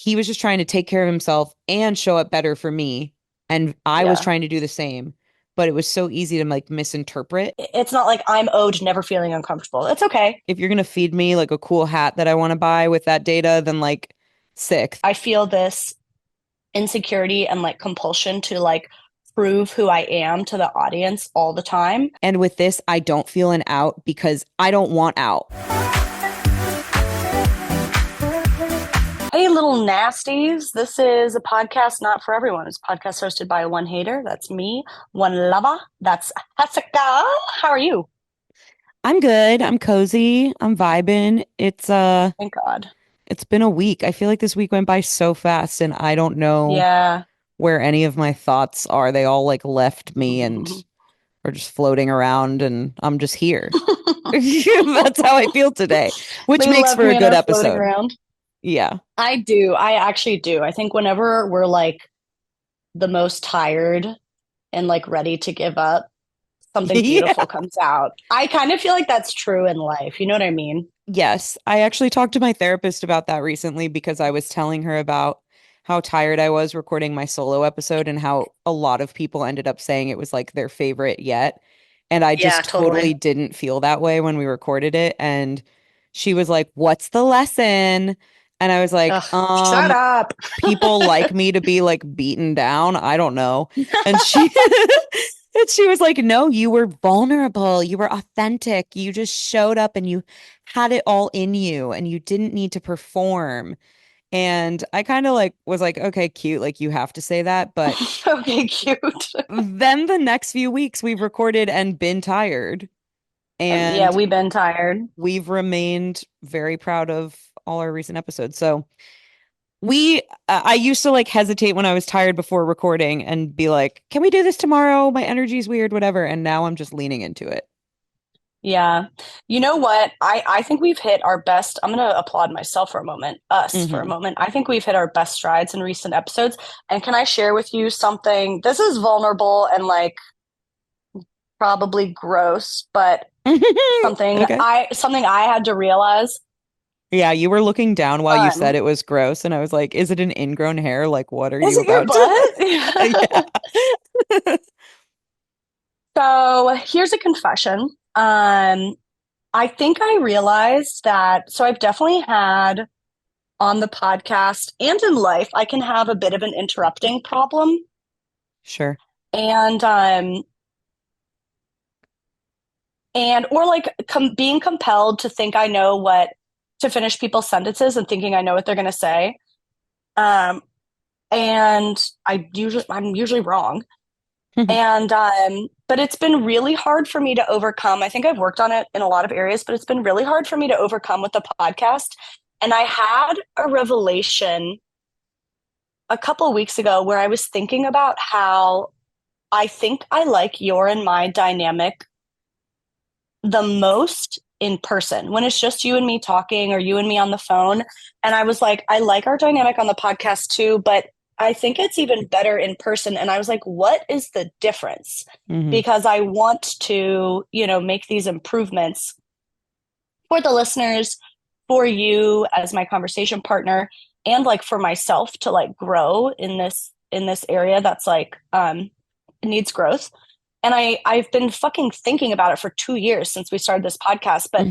he was just trying to take care of himself and show up better for me. And I was Yeah. trying to do the same. But it was so easy to like misinterpret. It's not like I'm owed never feeling uncomfortable. It's okay. If you're gonna feed me like a cool hat that I want to buy with that data, then like sick. I feel this insecurity and like compulsion to like prove who I am to the audience all the time. And with this, I don't feel an out because I don't want out. Hey, little nasties. This is a podcast not for everyone. It's a podcast hosted by one hater. That's me. One lover. That's Jessica. How are you? I'm good. I'm cozy. I'm vibing. Thank God. It's been a week. I feel like this week went by so fast and I don't know Yeah. where any of my thoughts are. They all like left me and are just floating around and I'm just here. That's how I feel today, which They makes left for a me and good are floating episode. around. Yeah. I do. I actually do. I think whenever we're like the most tired and like ready to give up, something Yeah. beautiful comes out. I kind of feel like that's true in life. You know what I mean? Yes. I actually talked to my therapist about that recently because I was telling her about how tired I was recording my solo episode and how a lot of people ended up saying it was like their favorite yet. And I Yeah, just totally totally. didn't feel that way when we recorded it. And she was like, "What's the lesson?" And I was like, Ugh, shut up. people like me to be like beaten down. I don't know." And she and she was like, "No, you were vulnerable. You were authentic. You just showed up and you had it all in you and you didn't need to perform." And I kind of like was like, "Okay, cute. Like you have to say that." But Okay, cute. then the next few weeks we've recorded and been tired Yeah, and we've been tired. we've remained very proud of all our recent episodes. So I used to like hesitate when I was tired before recording and be like, can we do this tomorrow? My energy's weird, whatever. And now I'm just leaning into it. Yeah. You know what? I think we've hit our best. I'm gonna applaud myself for a moment, us for a Hmm. moment. I think we've hit our best strides in recent episodes. And can I share with you something? This is vulnerable and like probably gross, but Okay. something I had to realize. Yeah, you were looking down while you said Um, it was gross, and I was like, is it an ingrown hair? Like, what are is you it your about to? butt? Yeah. So here's a confession. I think I realized that, so I've definitely had on the podcast and in life, I can have a bit of an interrupting problem. Sure. And or like being compelled to think I know what to finish people's sentences and thinking I know what they're going to say. Um, and I'm usually wrong. And but it's been really hard for me to overcome. I think I've worked on it in a lot of areas, but it's been really hard for me to overcome with the podcast. And I had a revelation a couple of weeks ago where I was thinking about how I think I like your and my dynamic the most in person when it's just you and me talking or you and me on the phone. And I was like, I like our dynamic on the podcast too, but I think it's even better in person. And I was like, what is the difference? Hmm. Because I want to, make these improvements for the listeners, for you as my conversation partner, and like for myself to like grow in this area that's like needs growth. And I've been fucking thinking about it for 2 years since we started this podcast. But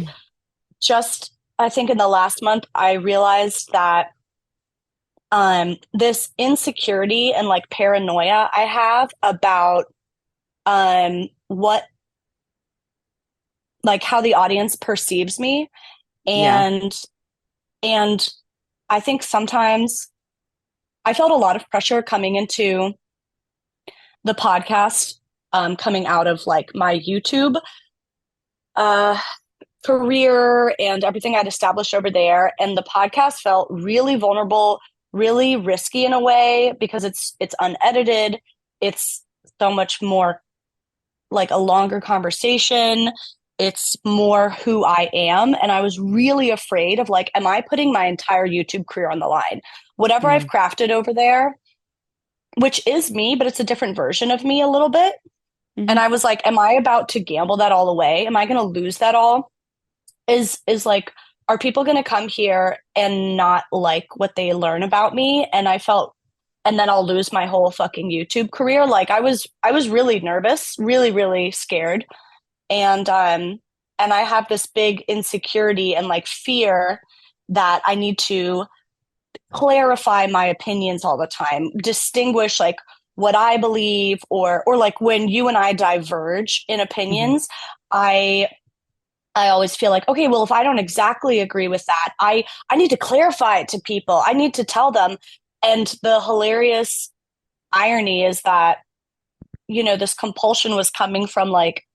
just I think in the last month, I realized that this insecurity and like paranoia I have about what like how the audience perceives me. Yeah. And and I think sometimes I felt a lot of pressure coming into the podcast, coming out of like my YouTube uh career and everything I'd established over there. And the podcast felt really vulnerable, really risky in a way because it's unedited. It's so much more like a longer conversation. It's more who I am. And I was really afraid of like, am I putting my entire YouTube career on the line? Whatever I've Mm. crafted over there, which is me, but it's a different version of me a little bit. And Hmm. I was like, am I about to gamble that all away? Am I going to lose that all? Is like, are people going to come here and not like what they learn about me? And I felt, and then I'll lose my whole fucking YouTube career. Like I was really nervous, really, really scared. And I have this big insecurity and like fear that I need to clarify my opinions all the time, distinguish like what I believe, or like when you and I diverge in Hmm. opinions, I I always feel like, okay, well, if I don't exactly agree with that, I need to clarify it to people. I need to tell them. And the hilarious irony is that, this compulsion was coming from like,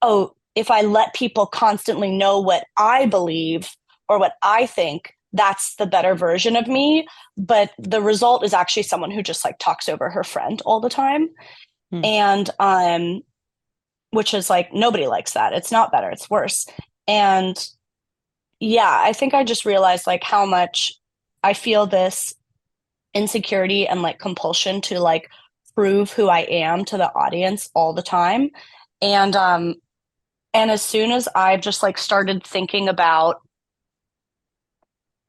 oh, if I let people constantly know what I believe or what I think, that's the better version of me. But the result is actually someone who just like talks over her friend all the time. Hmm. And which is like nobody likes that. It's not better, it's worse. And yeah, I think I just realized like how much I feel this insecurity and like compulsion to like prove who I am to the audience all the time. And and as soon as I've just like started thinking about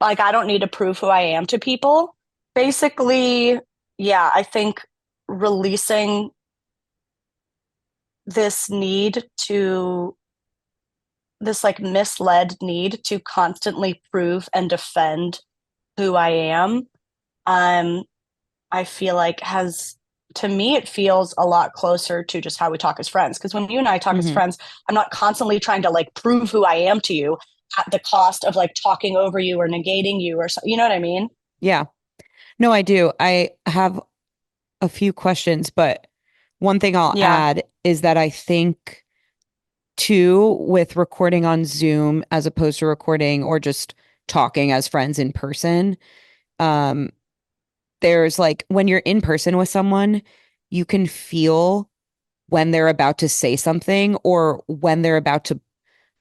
like I don't need to prove who I am to people, basically, yeah, I think releasing this need to this like misled need to constantly prove and defend who I am, um, I feel like has to me it feels a lot closer to just how we talk as friends. Because when you and I talk as Hmm. friends, I'm not constantly trying to like prove who I am to you at the cost of like talking over you or negating you or so, you know what I mean? Yeah. No, I do. I have a few questions, but one thing I'll Yeah. add is that I think too, with recording on Zoom as opposed to recording or just talking as friends in person, um, there's like when you're in person with someone, you can feel when they're about to say something or when they're about to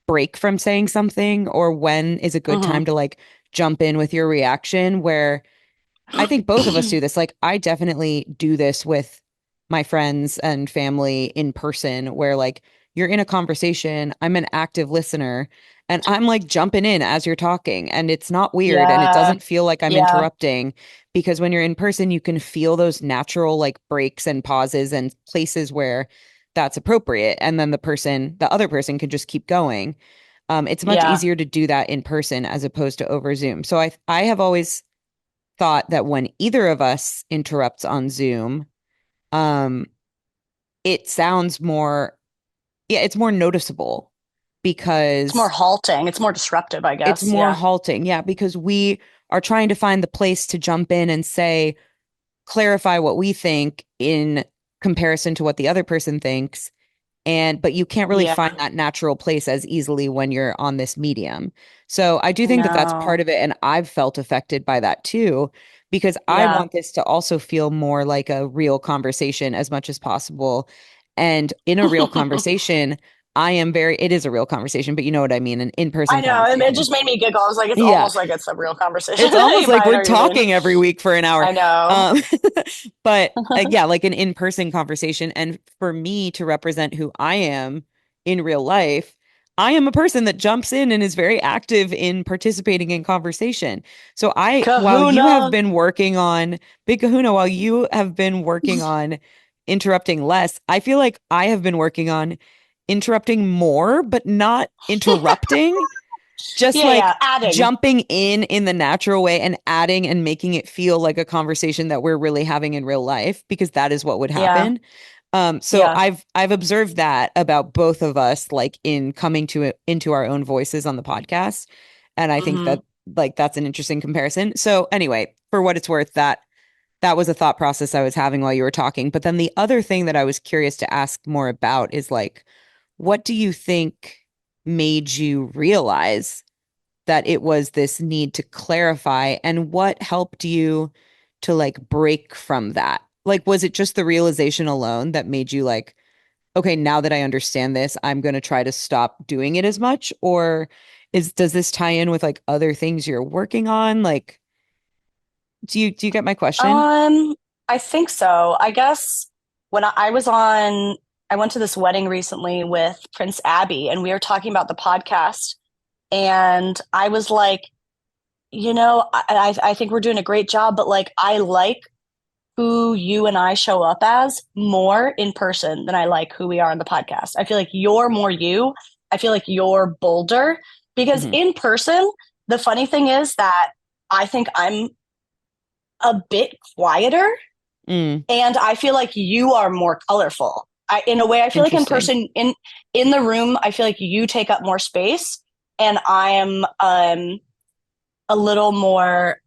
break from saying something or when is a good Hmm. time to like jump in with your reaction where I think both of us do this. Like, I definitely do this with my friends and family in person, where like you're in a conversation, I'm an active listener, and I'm like jumping in as you're talking. And it's not weird and it Yeah. doesn't feel like I'm Yeah. interrupting because when you're in person, you can feel those natural like breaks and pauses and places where that's appropriate. And then the other person can just keep going. It's much Yeah. easier to do that in person as opposed to over Zoom. So I have always thought that when either of us interrupts on Zoom, um, it sounds more, yeah, it's more noticeable It's more because halting. It's more disruptive, I it's guess. more Yeah. halting. Yeah, because we are trying to find the place to jump in and say, clarify what we think in comparison to what the other person thinks. But you can't really find Yeah. that natural place as easily when you're on this medium. So I do think that that's part No. of it. And I've felt affected by that too, because I Yeah. want this to also feel more like a real conversation as much as possible. And in a real conversation, it is a real conversation, but you know what I mean, an in-person I know. It conversation. just made me giggle. I was like, it's Yeah. almost like it's a real conversation. It's almost But like I know we're what you mean. talking every week for an hour. I know. Um, but yeah, like an in-person conversation. And for me to represent who I am in real life, I am a person that jumps in and is very active in participating in conversation. So while you have Kahuna. been working on Big Kahuna, while you have been working on interrupting less, I feel like I have been working on interrupting more, but not interrupting, just Yeah, like yeah. Adding. jumping in the natural way and adding and making it feel like a conversation that we're really having in real life because that is what would Yeah, happen. So yeah. I've observed that about both of us, like in coming to it into our own voices on the podcast, and I think Hmm. that like that's an interesting comparison. So anyway, for what it's worth, that was a thought process I was having while you were talking. But then the other thing that I was curious to ask more about is like, what do you think made you realize that it was this need to clarify and what helped you to like break from that? Like, was it just the realization alone that made you like, okay, now that I understand this, I'm going to try to stop doing it as much? Or does this tie in with like other things you're working on? Like, do you get my question? Um, I think so. I guess when I went to this wedding recently with Prince Abby, and we were talking about the podcast, And I was like, I think we're doing a great job, but like, I like who you and I show up as more in person than I like who we are on the podcast. I feel like you're more you. I feel like you're bolder because Hmm. in person, the funny thing is that I think I'm a bit quieter Mm, and I feel like you are more colorful. In a way, I feel like in interesting. person, in the room, I feel like you take up more space, and I am a little more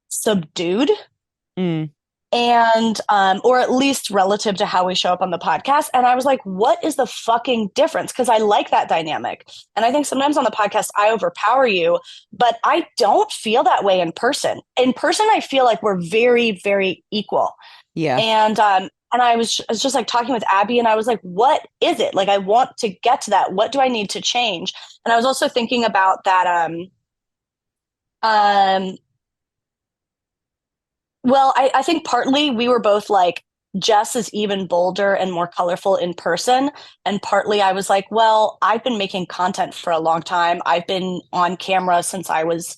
subdued, Mm, and or at least relative to how we show up on the podcast. And I was like, what is the fucking difference? Because I like that dynamic, and I think sometimes on the podcast I overpower you, but I don't feel that way in person. In person, I feel like we're very, very equal. yeah. And I was just like talking with Abby, and I was like, what is it? Like, I want to get to that. What do I need to change? And I was also thinking about that. Um, well, I think partly we were both like, Jess is even bolder and more colorful in person. And partly I was like, well, I've been making content for a long time. I've been on camera since I was,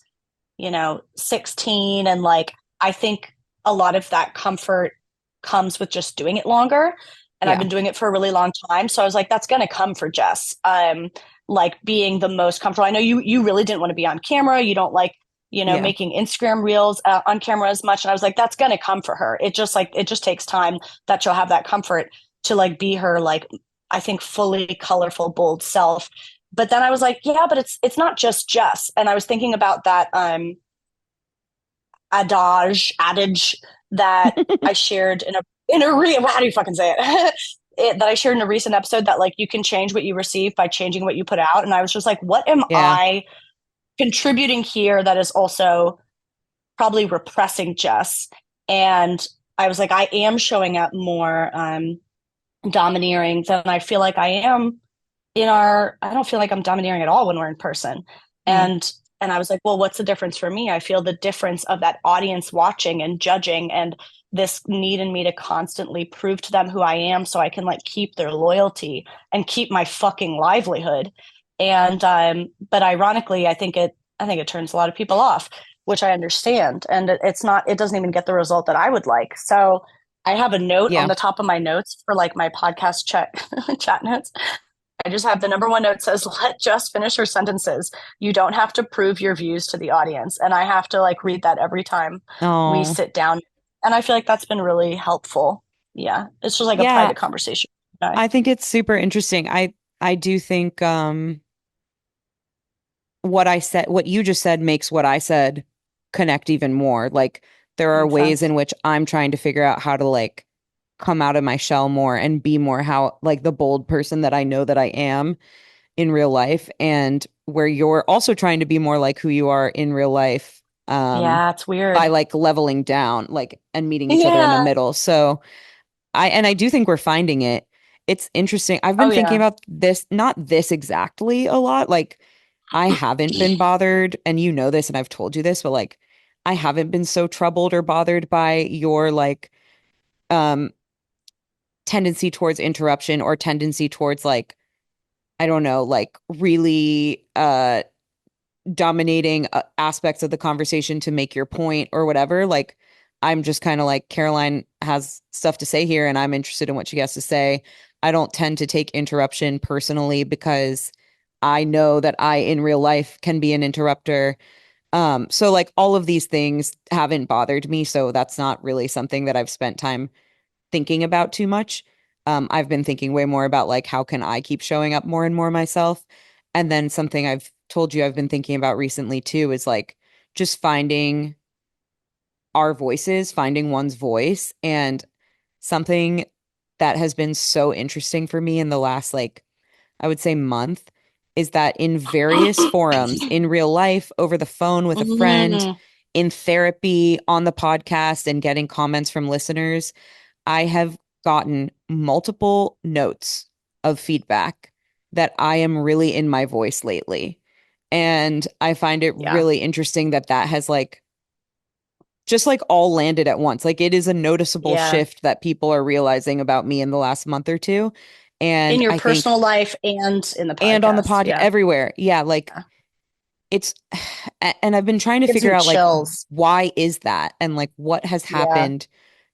16. And like, I think a lot of that comfort comes with just doing it longer. And I've Yeah. been doing it for a really long time. So I was like, that's going to come for Jess. Like being the most comfortable. I know you really didn't want to be on camera. You don't like, Yeah. making Instagram reels on camera as much. And I was like, that's going to come for her. It just takes time that she'll have that comfort to like be her, like, I think fully colorful, bold self. But then I was like, yeah, but it's not just Jess. And I was thinking about that adage that I shared how do you fucking say it? That I shared in a recent episode that like you can change what you receive by changing what you put out. And I was just like, what am Yeah. I contributing here that is also probably repressing Jess? And I was like, I am showing up more domineering than I feel like I am I don't feel like I'm domineering at all when we're in person. Mm, And I was like, well, what's the difference for me? I feel the difference of that audience watching and judging and this need in me to constantly prove to them who I am so I can like keep their loyalty and keep my fucking livelihood. And but ironically, I think it turns a lot of people off, which I understand. And it doesn't even get the result that I would like. So I have a note on yeah. the top of my notes for like my podcast chat notes. I just have the number one note says, let Jess finish her sentences. You don't have to prove your views to the audience. And I have to like read that every time we Oh, sit down. And I feel like that's been really helpful. Yeah. It's just like a yeah. private conversation. Okay. I think it's super interesting. I do think what I said, what you just said makes what I said connect even more. Like there are Makes ways sense. in which I'm trying to figure out how to like come out of my shell more and be more how like the bold person that I know that I am in real life, and where you're also trying to be more like who you are in real life Yeah, it's by weird. like leveling down like and meeting each other in the Yeah. middle. So I do think we're finding it. It's interesting. I've Oh, been thinking yeah. about this, not this exactly a lot. Like I haven't been bothered, and you know this, and I've told you this, but like I haven't been so troubled or bothered by your like um tendency towards interruption or tendency towards like I don't know, like really dominating aspects of the conversation to make your point or whatever. Like, I'm just kind of like, Caroline has stuff to say here, and I'm interested in what she has to say. I don't tend to take interruption personally because I know that I, in real life, can be an interrupter. So like all of these things haven't bothered me. So that's not really something that I've spent time thinking about too much. I've been thinking way more about like how can I keep showing up more and more myself. And then something I've told you I've been thinking about recently too is like just finding our voices, finding one's voice. And something that has been so interesting for me in the last like I would say month is that in various forums, in real life, over the phone with a friend, Mm, in therapy, on the podcast, and getting comments from listeners, I have gotten multiple notes of feedback that I am really in my voice lately. And I find it yeah. really interesting that that has like just like all landed at once. Like it is a noticeable Yeah. shift that people are realizing about me in the last month or two. In And your I think, personal life and in the and on the podcast. pod Yeah. everywhere. Yeah. Like Yeah. it's and I've been trying to Gives figure me out like chills. why is that and like what has Yeah. happened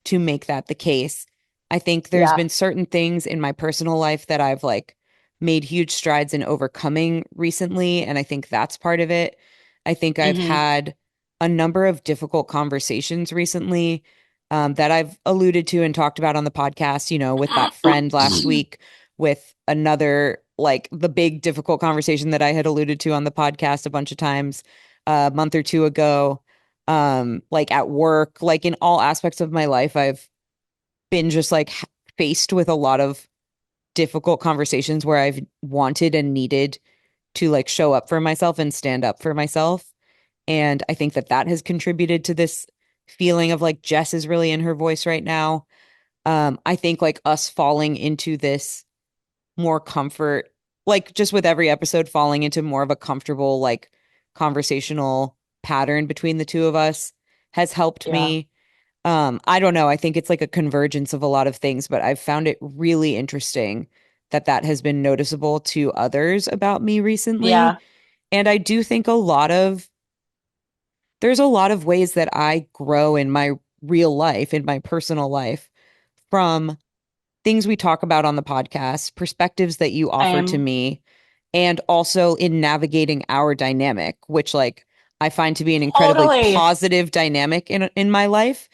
to make that the case. I think there's Yeah. been certain things in my personal life that I've like made huge strides in overcoming recently, and I think that's part of it. I think I've Hmm. had a number of difficult conversations recently that I've alluded to and talked about on the podcast, with that friend last week, with another, like the big difficult conversation that I had alluded to on the podcast a bunch of times a month or two ago, like at work, like in all aspects of my life, I've been just like faced with a lot of difficult conversations where I've wanted and needed to like show up for myself and stand up for myself. And I think that that has contributed to this feeling of like Jess is really in her voice right now. I think like us falling into this more comfort, like just with every episode falling into more of a comfortable, like conversational pattern between the two of us has helped Yeah. me. I don't know. I think it's like a convergence of a lot of things, but I've found it really interesting that that has been noticeable to others about me recently. Yeah. And I do think there's a lot of ways that I grow in my real life, in my personal life, from things we talk about on the podcast, perspectives that you I offer to am me, and also in navigating our dynamic, which like I find to be an incredibly totally. positive dynamic in my life.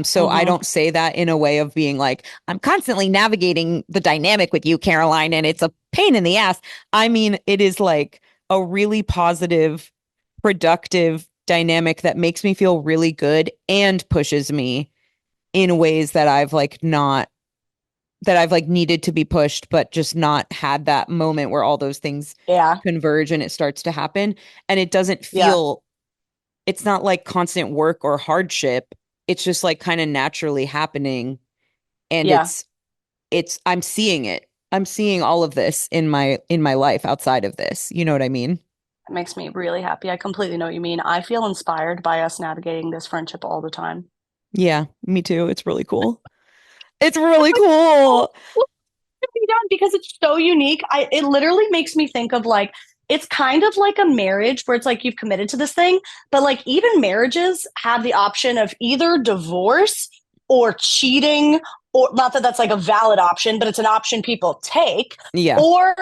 So I Hmm. don't say that in a way of being like, I'm constantly navigating the dynamic with you, Caroline, and it's a pain in the ass. I mean, it is like a really positive, productive dynamic that makes me feel really good and pushes me in ways that I've like needed to be pushed, but just not had that moment where all those things Yeah. converge and it starts to happen. And it doesn't Yeah. feel, it's not like constant work or hardship. It's just like kind of naturally happening. And Yeah. I'm seeing it. I'm seeing all of this in my life outside of this. You know what I mean? It makes me really happy. I completely know what you mean. I feel inspired by us navigating this friendship all the time. Yeah, me too. It's really cool. It's really cool. To be done because it's so unique. It literally makes me think of like it's kind of like a marriage where it's like you've committed to this thing, but like even marriages have the option of either divorce or cheating, or not that that's like a valid option, but it's an option people take, Yeah, or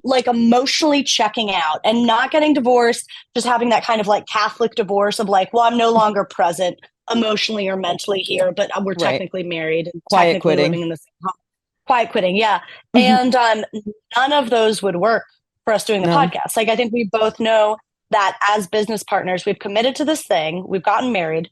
like emotionally checking out and not getting divorced, just having that kind of like Catholic divorce of like, well, I'm no longer present emotionally or mentally here, but we're right. technically married and Quiet technically quitting. living in the same home. Quiet quitting, yeah. Mhm. And none of those would work for us doing the No. podcast. Like, I think we both know that as business partners, we've committed to this thing, we've gotten married,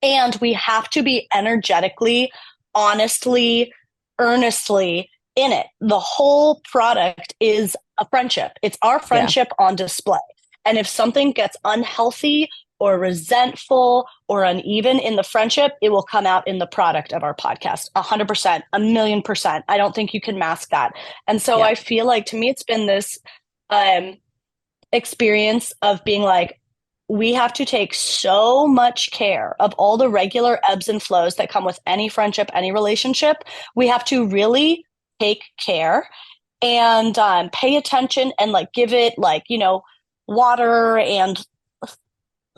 and we have to be energetically, honestly, earnestly in it. The whole product is a friendship, it's our Yeah. friendship on display. And if something gets unhealthy or resentful or uneven in the friendship, it will come out in the product of our podcast. 100%, a million percent. I don't think you can mask that. And so Yeah. I feel like to me, it's been this um, experience of being like, we have to take so much care of all the regular ebbs and flows that come with any friendship, any relationship. We have to really take care and pay attention and like give it like, water and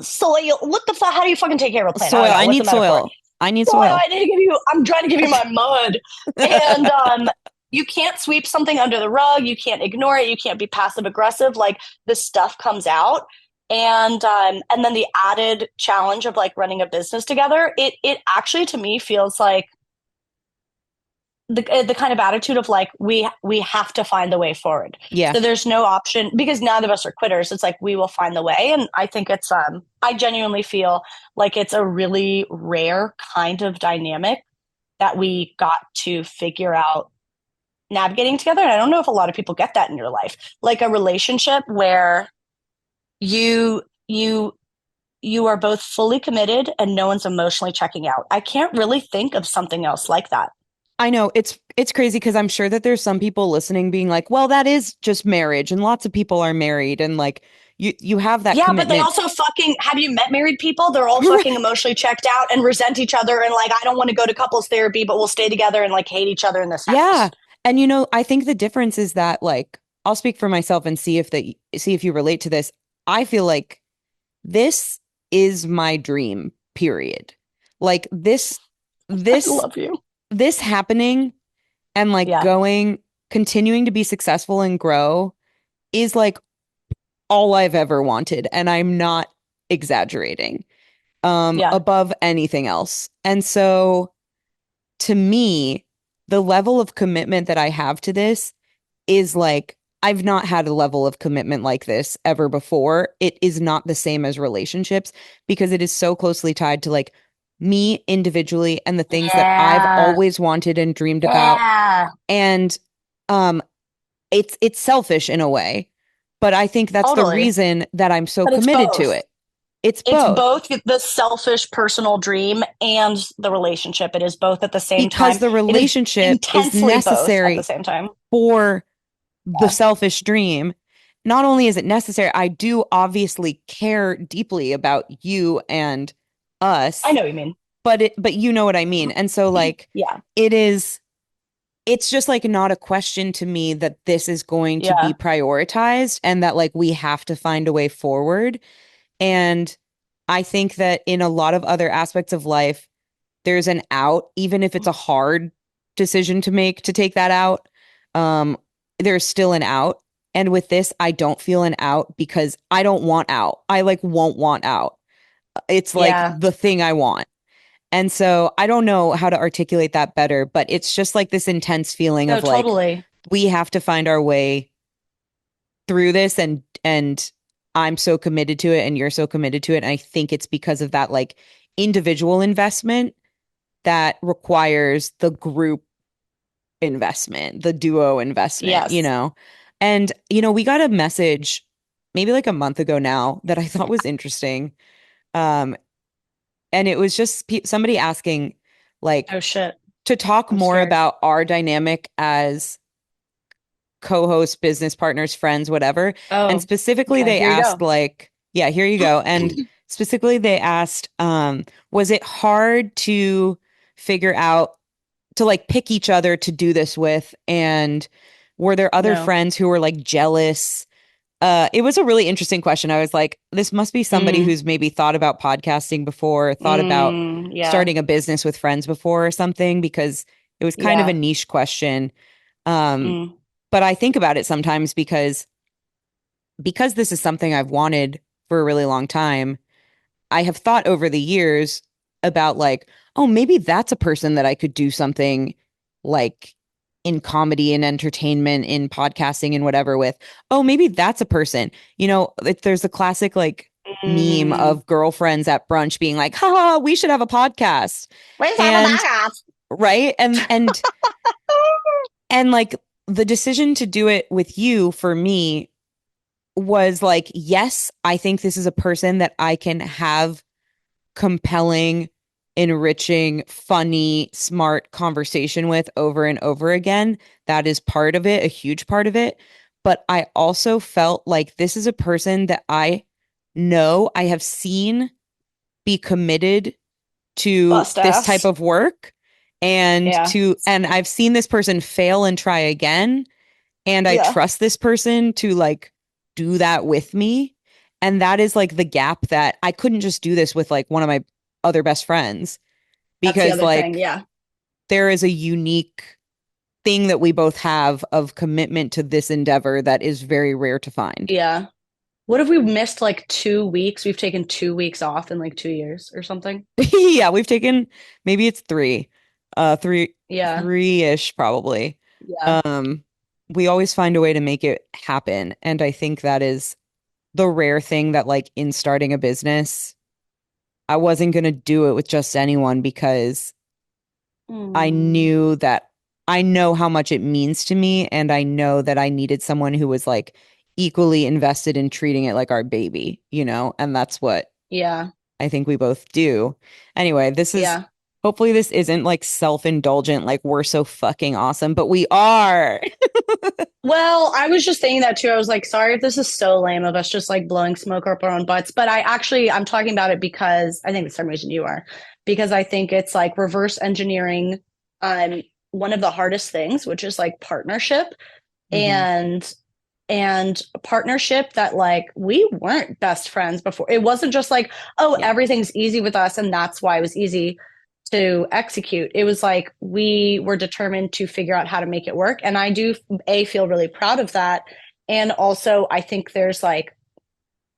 soil. What the fuck? How do you fucking take care of a plant? I Soil. don't know. I What's the need metaphor? soil. I need Soil. soil. I need to give you. I'm trying to give you my mud. And you can't sweep something under the rug. You can't ignore it. You can't be passive aggressive. Like this stuff comes out. And then the added challenge of like running a business together. It actually to me feels like the kind of attitude of like we have to find the way forward. Yeah. So there's no option because neither of us are quitters. It's like we will find the way, and I think it's I genuinely feel like it's a really rare kind of dynamic that we got to figure out navigating together. And I don't know if a lot of people get that in your life, like a relationship where you you you are both fully committed and no one's emotionally checking out. I can't really think of something else like that. I know it's crazy because I'm sure that there's some people listening being like, well, that is just marriage and lots of people are married and like you have that Yeah, but they commitment. also fucking have you met married people? They're all fucking Right. emotionally checked out and resent each other and like I don't want to go to couples therapy, but we'll stay together and like hate each other in this Yeah. house. And I think the difference is that like I'll speak for myself and see if you relate to this. I feel like this is my dream, period. Like I this, love you. this happening and like Yeah. continuing to be successful and grow is like all I've ever wanted. And I'm not exaggerating, Yeah. above anything else. And so to me, the level of commitment that I have to this is like, I've not had a level of commitment like this ever before. It is not the same as relationships because it is so closely tied to like me individually and the things that I've Yeah. always wanted and dreamed about. Yeah. And um it's selfish in a way, but I think that's the Totally. reason that I'm so But it's committed to both. it. It's It's both both the selfish personal dream and the relationship. It is both at the same because time. the It is relationship is intensely both at the necessary same time. for the Yeah. selfish dream. Not only is it necessary, I do obviously care deeply about you and I us, know what you mean. but you know what I mean. And so like Yeah. it is it's just like not a question to me that this is going to be Yeah. prioritized and that like we have to find a way forward. And I think that in a lot of other aspects of life, there's an out, even if it's a hard decision to make to take that out. Um, there's still an out. And with this, I don't feel an out because I don't want out. I like won't want out. It's like Yeah. the thing I want. And so I don't know how to articulate that better, but it's just like this intense feeling No, of like totally. we have to find our way through this and I'm so committed to it and you're so committed to it. And I think it's because of that like individual investment that requires the group investment, the duo investment, you Yes. know? And, we got a message maybe like a month ago now that I thought was interesting. Um, and it was just somebody asking, like, Oh shit. to talk I'm more scared. about our dynamic as co-hosts, business partners, friends, whatever. And Oh, specifically, okay. they Here you asked, go. like, yeah, here you go. And specifically, they asked, was it hard to figure out to like pick each other to do this with? And were there other No. friends who were like jealous? It was a really interesting question. I was like, this must be somebody Mm, who's maybe thought about podcasting before, thought about yeah. starting a business with friends before or something, because it was kind of a Yeah. niche question. Um, Mm, but I think about it sometimes because this is something I've wanted for a really long time. I have thought over the years about like, oh, maybe that's a person that I could do something like in comedy and entertainment, in podcasting and whatever with. Oh, maybe that's a person. There's a classic like meme mm. of girlfriends at brunch being like, haha, we should have a podcast. Where's And that right. And like the decision to do it with you for me was like, yes, I think this is a person that I can have compelling, enriching, funny, smart conversation with over and over again. That is part of it, a huge part of it. But I also felt like this is a person that I know I have seen be committed to bust this type ass? of work Yeah. and I've seen this person fail and try again, and I Yeah. trust this person to like do that with me. And that is like the gap that I couldn't just do this with like one of my other best friends That's the because other thing. like Yeah. there is a unique thing that we both have of commitment to this endeavor that is very rare to find. Yeah. What if we missed like 2 weeks? We've taken 2 weeks off in like 2 years or something. Yeah, we've taken maybe it's three, three, Yeah. three-ish probably. Yeah. Um, we always find a way to make it happen. And I think that is the rare thing that like in starting a business, I wasn't going to do it with just anyone because I Mm. knew that I know how much it means to me. And I know that I needed someone who was like equally invested in treating it like our baby, and that's what Yeah. I think we both do. Anyway, Yeah. hopefully this isn't like self-indulgent, like we're so fucking awesome, but we are. Well, I was just thinking that too. I was like, sorry if this is so lame of us just like blowing smoke up our own butts. But I'm talking about it because I think the same reason you are, because I think it's like reverse engineering one of the hardest things, which is like partnership. Hmm. And and partnership that like we weren't best friends before. It wasn't just like, oh, Yeah. everything's easy with us and that's why it was easy to execute. It was like we were determined to figure out how to make it work. And I do feel really proud of that. And also I think there's like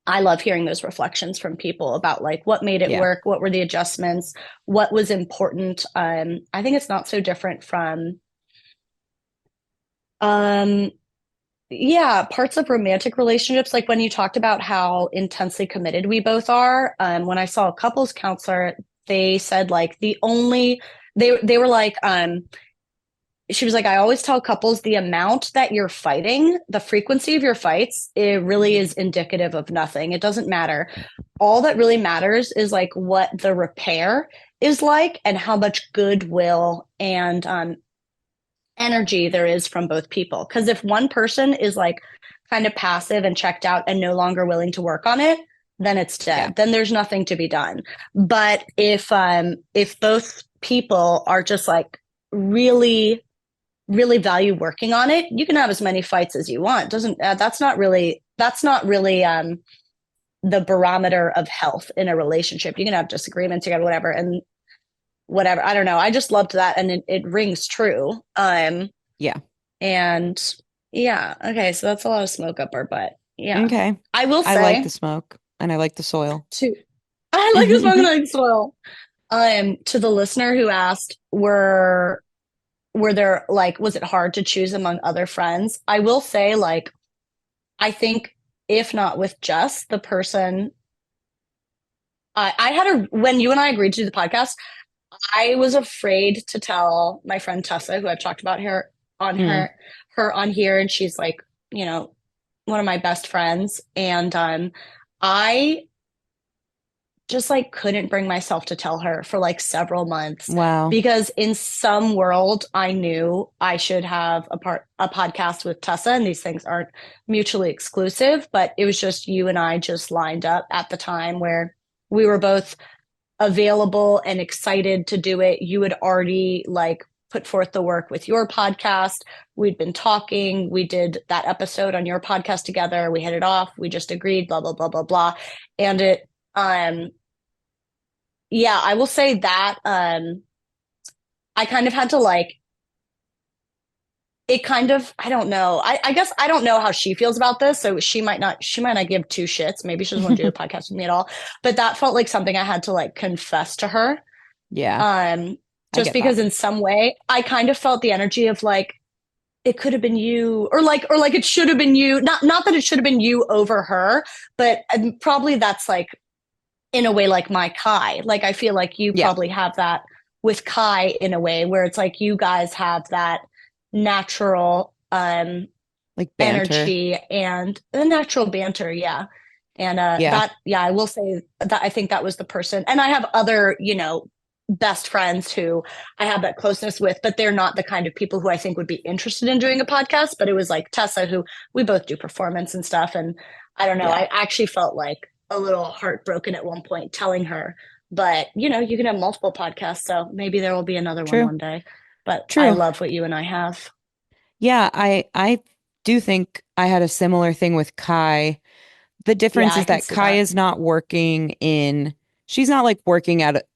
I love hearing those reflections from people about like what made it Yeah. work, what were the adjustments, what was important. I think it's not so different from um yeah, parts of romantic relationships, like when you talked about how intensely committed we both are. When I saw a couples counselor, they said like the only they were like, she was like, I always tell couples the amount that you're fighting, the frequency of your fights, it really is indicative of nothing. It doesn't matter. All that really matters is like what the repair is like and how much goodwill and energy there is from both people. Because if one person is like kind of passive and checked out and no longer willing to work on it, then it's Yeah. dead. Then there's nothing to be done. But if both people are just like really value working on it, you can have as many fights as you want. Doesn't that's not really the barometer of health in a relationship. You can have disagreements, you got whatever, and whatever. I don't know. I just loved that, and it rings true. Yeah. And yeah, okay, so that's a lot of smoke up our butt. Yeah, Okay. I will I like say the smoke and I like the soil. to I like the smoke and I like soil. To the listener who asked, were there like was it hard to choose among other friends? I will say, like, I think if not with Jess, the person I had a when you and I agreed to do the podcast, I was afraid to tell my friend Tessa, who I've talked about Mm. her on here, and she's like, you know, one of my best friends. And I just like couldn't bring myself to tell her for like several months Wow. because in some world I knew I should have a podcast with Tessa, and these things aren't mutually exclusive, but it was just you and I just lined up at the time where we were both available and excited to do it. You had already like put forth the work with your podcast. We'd been talking. We did that episode on your podcast together. We hit it off. We just agreed, blah, blah, blah, blah, blah. And yeah, I will say that, I kind of had to like, it kind of, I don't know. I guess I don't know how she feels about this. So she might not give two shits. Maybe she doesn't want to do a podcast with me at all. But that felt like something I had to like confess to her. Yeah, Um, I just get that. because in some way I kind of felt the energy of like it could have been you, or like it should have been you. Not that it should have been you over her, but probably that's like in a way like my Kai. Like I feel like you Yeah, probably have that with Kai in a way where it's like you guys have that natural like banter. energy and the natural banter, yeah. And Yeah, that, yeah, I will say that I think that was the person. And I have other, you know, best friends who I have that closeness with, but they're not the kind of people who I think would be interested in doing a podcast. But it was like Tessa, who we both do performance and stuff. And I don't know, yeah, I actually felt like a little heartbroken at one point telling her, but you know, you can have multiple podcasts. So maybe there will be another true, one day. But I true. love what you and I have. Yeah, I do think I had a similar thing with Kai. The Yeah, difference I is can that see Kai that. is not working in, she's not like working at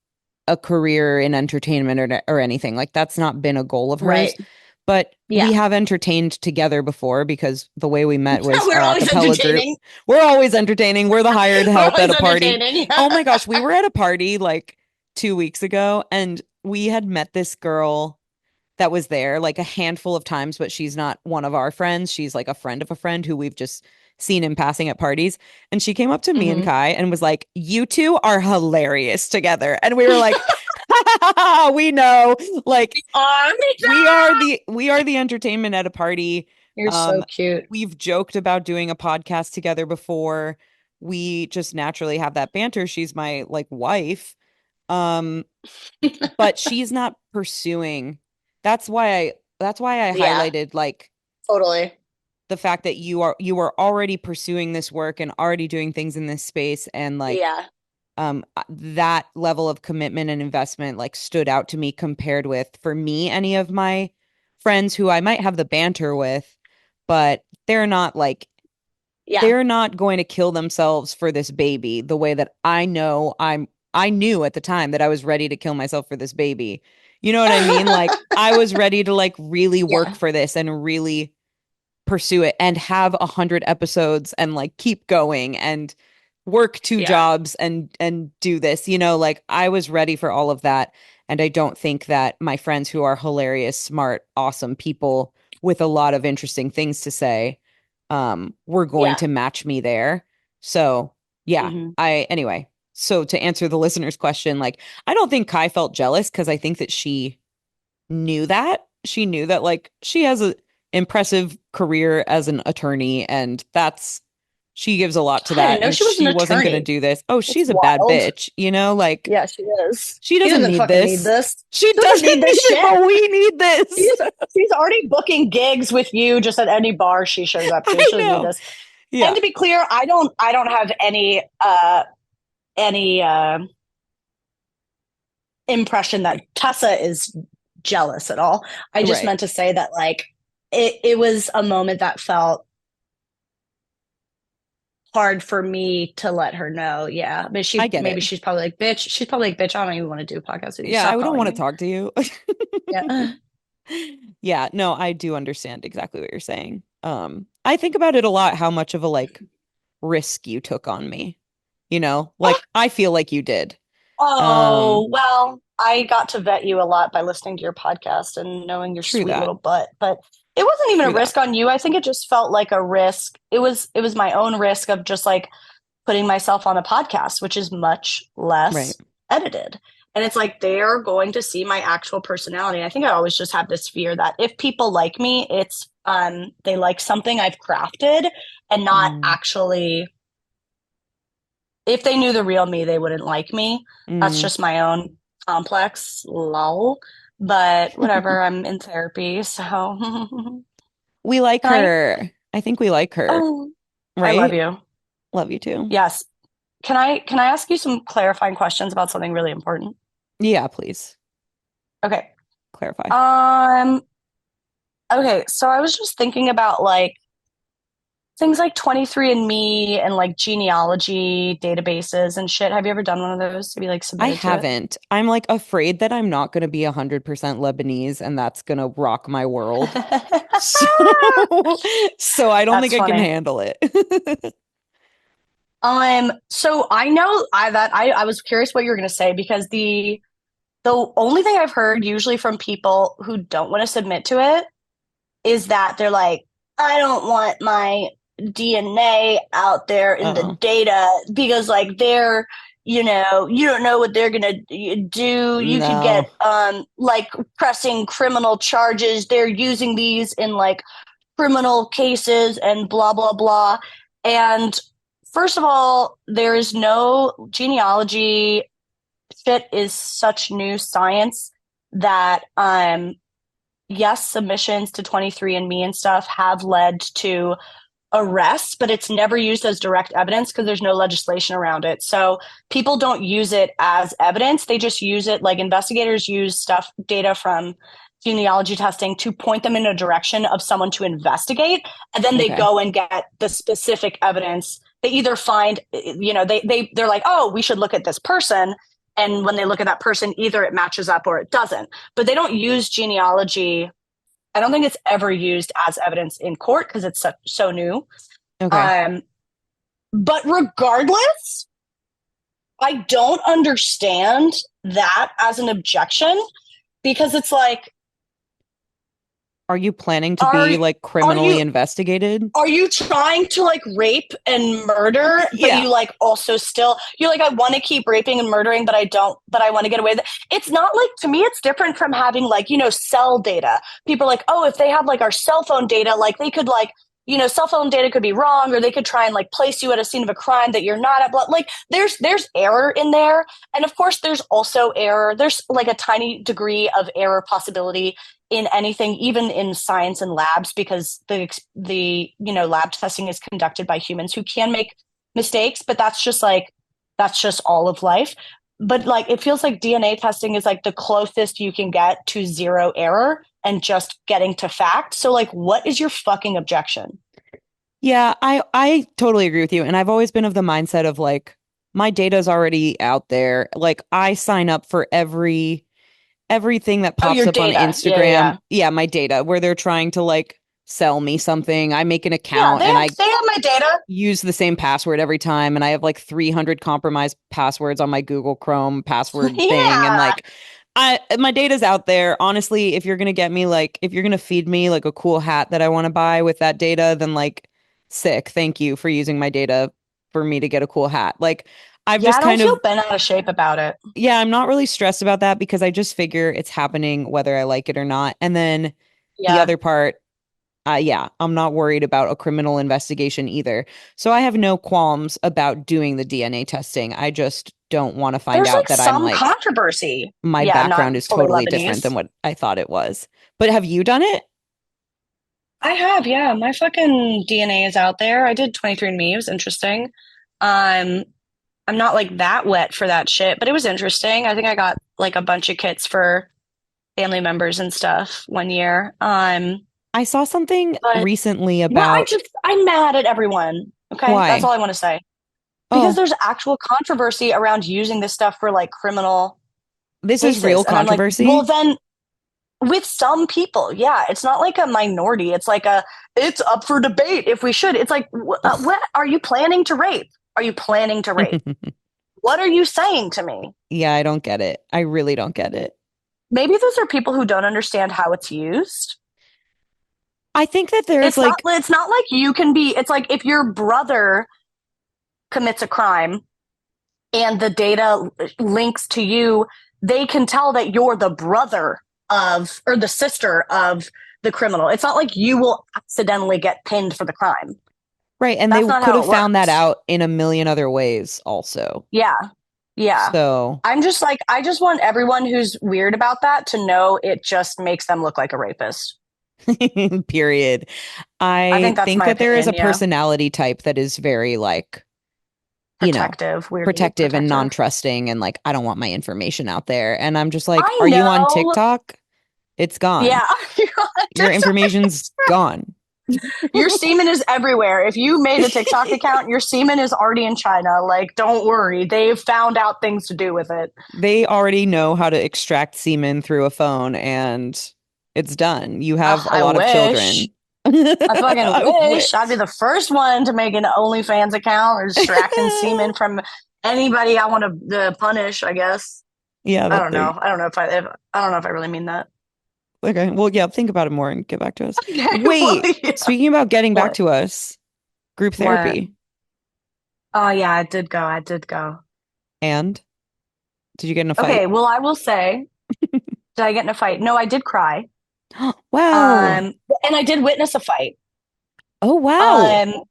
a career in entertainment or anything. Like that's not been a goal of hers. Right. But we Yeah. have entertained together before because the way we met was We're our a always cappella group. entertaining. We're always entertaining. We're the hired We're help at always a party. entertaining. Oh my gosh, we were at a party like 2 weeks ago and we had met this girl that was there like a handful of times, but she's not one of our friends. She's like a friend of a friend who we've just seen in passing at parties. And she came up to me and Hmm. Kai and was like, "You two are hilarious together." And we were like, we know, like we are the entertainment at a party. You're so Um, cute. we've joked about doing a podcast together before. We just naturally have that banter. She's my like wife. Um, but she's not pursuing. That's why I Yeah, highlighted like totally. the fact that you are already pursuing this work and already doing things in this space and like Yeah. that level of commitment and investment like stood out to me compared with for me any of my friends who I might have the banter with but they're not like Yeah. they're not going to kill themselves for this baby the way that I knew at the time that I was ready to kill myself for this baby. You know what I mean? Like I was ready to like really work Yeah. for this and really pursue it and have 100 episodes and like keep going and work two Yeah. jobs and do this. You know, like I was ready for all of that. And I don't think that my friends who are hilarious, smart, awesome people with a lot of interesting things to say were going Yeah. to match me there. So yeah, Hmm. I anyway. So to answer the listener's question, like I don't think Kai felt jealous because I think that she knew that like she has a impressive career as an attorney and that's she gives a lot to I that didn't know and she was an she wasn't going to attorney. do this. Oh, That's she's a bad wild. bitch, you know, like Yeah, she is. she She doesn't doesn't need fucking need this. this. She She doesn't doesn't need need this it, shit. but we need this. She's already booking gigs with you just at any bar she shows up to. I She doesn't need know. this. And Yeah, to be clear, I don't have any impression that Tessa is jealous at all. I just right. meant to say that like it was a moment that felt hard for me to let her know. Yeah. But I get it. she's probably like, bitch, she's probably like, bitch, I don't even want to do a podcast with you. Yeah, I Stop don't calling want to me. talk to you. Yeah. Yeah, no, I do understand exactly what you're saying. I think about it a lot how much of a like risk you took on me. You know, like I feel like you did. Oh, Um, well, I got to vet you a lot by listening to your podcast and knowing your true sweet that. little butt, but it wasn't even a True that. risk on you. I think it just felt like a risk. It was my own risk of just like putting myself on a podcast, which is much Right. less edited. And it's like they're going to see my actual personality. I think I always just have this fear that if people like me, it's they like something I've crafted and not Mm, actually if they knew the real me, they wouldn't like me. That's mm. just my own complex, lol. But whatever, I'm in therapy, so We like can I? her. I think we like her, Oh, I love right? you. Love you too. Yes. Can I ask you some clarifying questions about something really important? Yeah, please Okay. clarify. Um, okay, so I was just thinking about like things like 23andMe and like genealogy databases and shit. Have you ever done one of those? Have you like I submitted to it? haven't. I'm like afraid that I'm not going to be 100% Lebanese and that's going to rock my world. So, so I don't think That's I can funny. handle it. So I know I was curious what you were gonna say because the only thing I've heard usually from people who don't want to submit to it is that they're like, I don't want my DNA out there in the Oh, data because like they're, you don't know what they're gonna do. You could no. get like pressing criminal charges. They're using these in like criminal cases and blah blah blah. And first of all, there is no genealogy. Shit is such new science that yes, submissions to 23andMe and stuff have led to arrests, but it's never used as direct evidence because there's no legislation around it. So people don't use it as evidence. They just use it like investigators use data from genealogy testing to point them in a direction of someone to investigate. And then they Okay. go and get the specific evidence. They either find, they're like, oh, we should look at this person. And when they look at that person, either it matches up or it doesn't. But they don't use genealogy. I don't think it's ever used as evidence in court because it's so new. Okay. Um, but regardless, I don't understand that as an objection because it's like, Are you planning to are be like are criminally you investigated? are you trying to like rape and murder, but Yeah. you like also still you're like I want to keep raping and murdering, but I don't, but I want to get away with it. It's not like to me, it's different from having like cell data. People are like, oh, if they have like our cell phone data, like they could like cell phone data could be wrong, or they could try and like place you at a scene of a crime that you're not at. But like there's error in there, and of course there's also error. There's like a tiny degree of error possibility in anything, even in science and labs, because the lab testing is conducted by humans who can make mistakes, but that's just all of life. But like it feels like DNA testing is like the closest you can get to zero error, and just getting to fact. So like, what is your fucking objection? Yeah, I totally agree with you. And I've always been of the mindset of like my data's already out there. Like I sign up for everything that Oh, pops your up on data. Yeah, yeah, Instagram. yeah. Yeah, my data where they're trying to like sell me something. I make an Yeah, account and I they have my data. use the same password every time and I have like 300 compromised passwords on my Google Chrome password thing and Yeah. like I my data's out there. Honestly, if you're going to get me like if you're going to feed me like a cool hat that I want to buy with that data, then like sick. Thank you for using my data for me to get a cool hat. Like I've Yeah, just I don't kind feel of bent out of shape about it. yeah, I'm not really stressed about that because I just figure it's happening whether I like it or not. And then the Yeah. other part yeah, I'm not worried about a criminal investigation either. So I have no qualms about doing the DNA testing. I just don't want to find There's out like that I'm some like, controversy. my Yeah, background not is fully totally different than Lebanese. what I thought it was. But have you done it? I have, yeah. My fucking DNA is out there. I did 23andMe. It was interesting. Um, I'm not like that wet for that shit, but it was interesting. I think I got like a bunch of kits for family members and stuff one year. I saw something But recently yeah, about I'm mad at everyone. Okay, that's all why. I want to say. Because Oh, there's actual controversy around using this stuff for like criminal this is real cases. And I'm like, well, controversy. then with some people, yeah, it's not like a minority. It's like it's up for debate if we should. It's like, Ugh. what are you planning to rape? Are you planning to rape? What are you saying to me? Yeah, I don't get it. I really don't get it. Maybe those are people who don't understand how it's used. I think that there's like, It's not like you can be, it's like if your brother commits a crime and the data links to you, they can tell that you're the brother of or the sister of the criminal. It's not like you will accidentally get pinned for the crime. right. And they That's not could how have it found that works. out in a million other ways also. Yeah. Yeah. So, I'm just like, I just want everyone who's weird about that to know it just makes them look like a rapist. period. I I think that's think my that there is a opinion. Yeah. personality type that is very like, you know, Protective, weirdly protective and protective. non-trusting and like I don't want my information out there. And I'm just like, I are you on know. TikTok? It's gone. Yeah. Your information's gone. Your semen is everywhere. If you made a TikTok account, your semen is already in China. Like, don't worry. They've found out things to do with it. They already know how to extract semen through a phone and it's done. You have a I lot of wish. children. I fucking I wish. I'd be wish. the first one to make an OnlyFans account or extracting semen from anybody I want to punish, I guess. Yeah, I that don't there. know. I don't know if I really mean that. Okay. Well, yeah, think about it more and get back to us. Okay. Well, Wait, yeah. speaking about getting back What? to us, group What? therapy. Oh yeah, I did go. I did go. And did you get in a fight? Okay, well, I will say, did I get in a fight? No, I did cry. Wow. And I did witness a fight. Oh, wow. Um,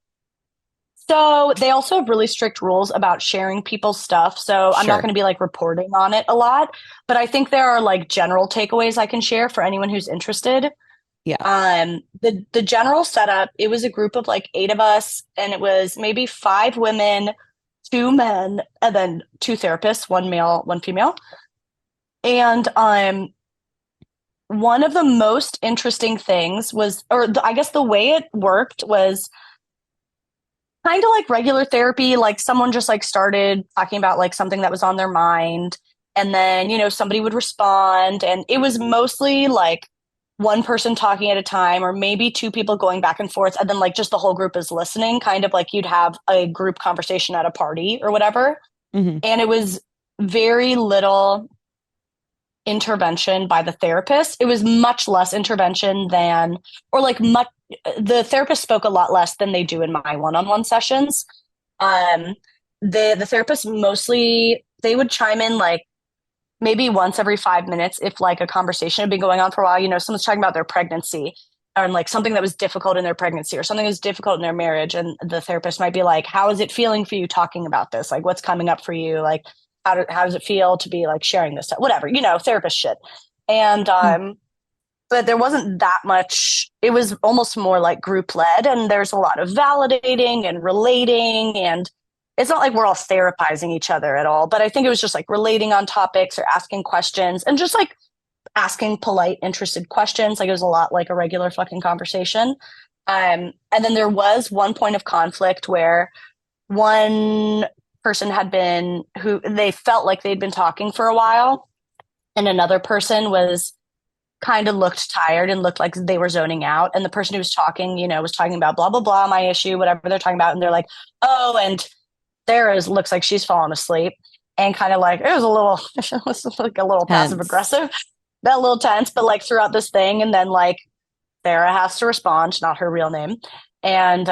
so they also have really strict rules about sharing people's stuff. So I'm not Sure. going to be like reporting on it a lot, but I think there are like general takeaways I can share for anyone who's interested. Yeah, The general setup, it was a group of like 8 of us, and it was maybe 5 women, 2 men, and then 2 therapists, 1 male, 1 female. And one of the most interesting things was, I guess the way it worked was kind of like regular therapy. Like someone just like started talking about like something that was on their mind. And then, somebody would respond. And it was mostly like one person talking at a time, or maybe 2 people going back and forth. And then like just the whole group is listening, kind of like you'd have a group conversation at a party or whatever. hmm And it was very little intervention by the therapist. It was much less intervention than, or like much, the therapist spoke a lot less than they do in my one-on-one sessions. Um, the therapist mostly, they would chime in like maybe once every 5 minutes if like a conversation had been going on for a while. Someone's talking about their pregnancy or like something that was difficult in their pregnancy or something that was difficult in their marriage, and the therapist might be like, how is it feeling for you talking about this? Like, what's coming up for you? Like, how does it feel to be like sharing this stuff? Whatever, therapist shit. And but there wasn't that much. It was almost more like group led, and there's a lot of validating and relating, and it's not like we're all therapizing each other at all, but I think it was just like relating on topics or asking questions and just like asking polite, interested questions. Like it was a lot like a regular fucking conversation. And then there was one point of conflict where one person had been who they felt like they'd been talking for a while, and another person was kind of looked tired and looked like they were zoning out. And the person who was talking, was talking about blah blah blah, my issue, whatever they're talking about, and they're like, "Oh, and Sarah's looks like she's fallen asleep," and kind of like it was a little, it was like a little passive Hence. aggressive, that little tense, but like throughout this thing, and then like Sarah has to respond, not her real name. And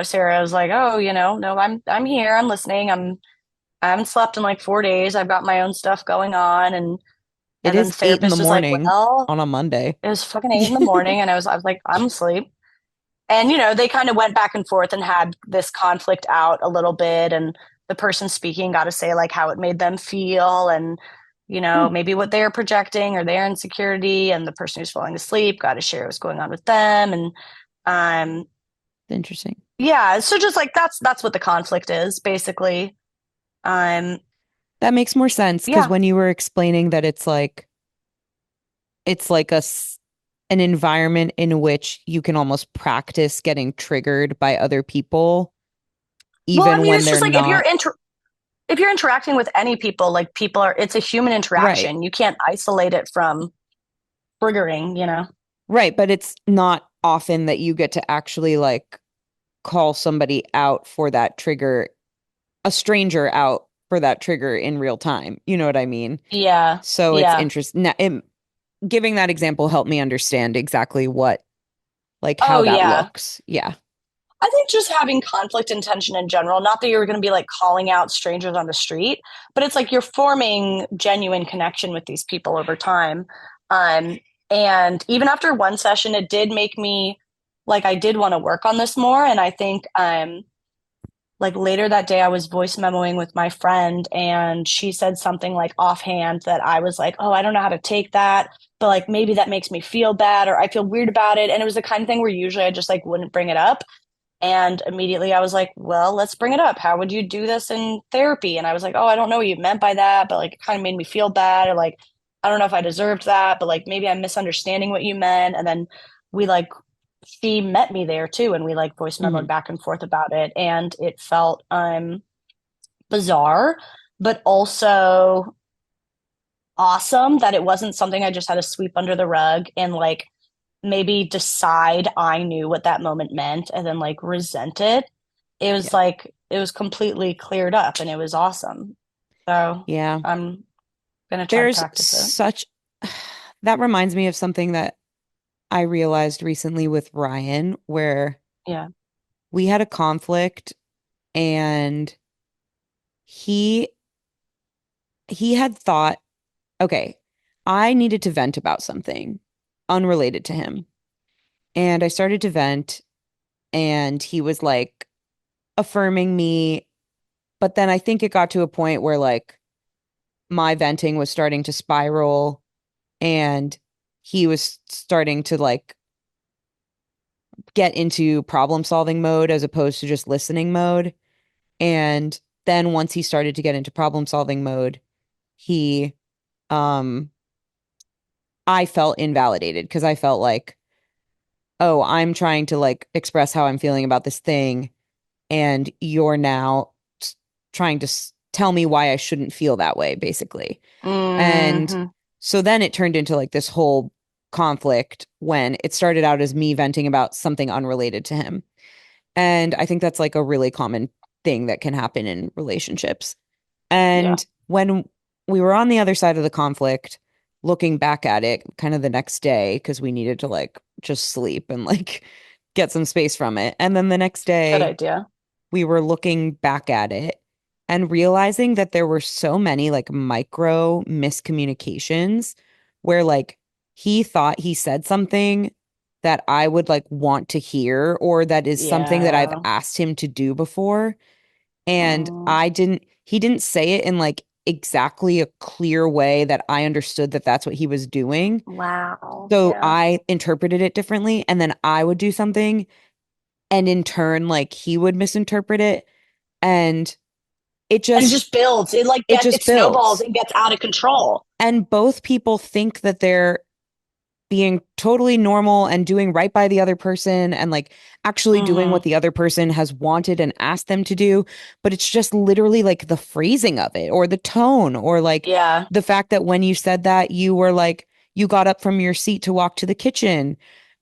Sarah was like, "Oh, no, I'm here, I'm listening. I haven't slept in like 4 days. I've got my own stuff going on." It And then is the 8 in the therapist was like, morning "Well, on a Monday. it was fucking 8 in the morning." And I was like, "I'm asleep." And they kind of went back and forth and had this conflict out a little bit. And the person speaking got to say like how it made them feel, and Hmm, maybe what they're projecting or their insecurity. And the person who's falling asleep got to share what's going on with them. And um interesting. yeah, so just like that's what the conflict is basically. um That makes more sense because yeah. when you were explaining that it's like an environment in which you can almost practice getting triggered by other people, Well, I even mean, when it's they're just like not if you're interacting with any people, like people are, it's a human right. interaction. You can't isolate it from triggering. Right. But it's not often that you get to actually like call somebody out for that trigger, a stranger out for that trigger in real time. You know what I mean? Yeah. So it's Yeah. interesting. Giving that example helped me understand exactly like how Oh, that yeah. looks. Yeah. I think just having conflict and tension in general, not that you're going to be like calling out strangers on the street, but it's like you're forming genuine connection with these people over time. Um, and even after one session, it did make me like I did want to work on this more. And I think like later that day, I was voice memoing with my friend, and she said something like offhand that I was like, "Oh, I don't know how to take that, but like maybe that makes me feel bad or I feel weird about it." And it was the kind of thing where usually I just like wouldn't bring it up. And immediately I was like, "Well, let's bring it up. How would you do this in therapy?" And I was like, "Oh, I don't know what you meant by that, but like it kind of made me feel bad, or like I don't know if I deserved that, but like maybe I'm misunderstanding what you meant." And then we like she met me there too, and we like voice Hmm. memoed back and forth about it, and it felt bizarre, but also awesome that it wasn't something I just had to sweep under the rug and like maybe decide I knew what that moment meant and then like resent it. It was Yeah. like it was completely cleared up, and it was awesome. So Yeah. I'm gonna try to There's practice it. such that reminds me of something that I realized recently with Ryan, where Yeah. we had a conflict and he he had thought, okay, I needed to vent about something unrelated to him. And I started to vent and he was like affirming me, but then I think it got to a point where like my venting was starting to spiral and he was starting to like get into problem solving mode as opposed to just listening mode. And then once he started to get into problem solving mode, he um I felt invalidated because I felt like, oh, I'm trying to like express how I'm feeling about this thing and you're now trying to tell me why I shouldn't feel that way basically. And Hmm. so then it turned into like this whole conflict when it started out as me venting about something unrelated to him. And I think that's like a really common thing that can happen in relationships. Yeah. And when we were on the other side of the conflict, looking back at it kind of the next day, because we needed to like just sleep and like get some space from it. And then the next Good day, idea. we were looking back at it and realizing that there were so many like micro miscommunications where like he thought he said something that I would like want to hear or that is something that I've Yeah. asked him to do before. And Mm. he didn't say it in like exactly a clear way that I understood that that's what he was doing. Wow. So Yeah. I interpreted it differently. And then I would do something and in turn, like he would misinterpret it. And And it just just builds. it It just snowballs builds. and gets out of control. And both people think that they're being totally normal and doing right by the other person and like actually doing what Hmm. the other person has wanted and asked them to do. But it's just literally like the phrasing of it or the tone or like Yeah. the fact that when you said that, you were like, you got up from your seat to walk to the kitchen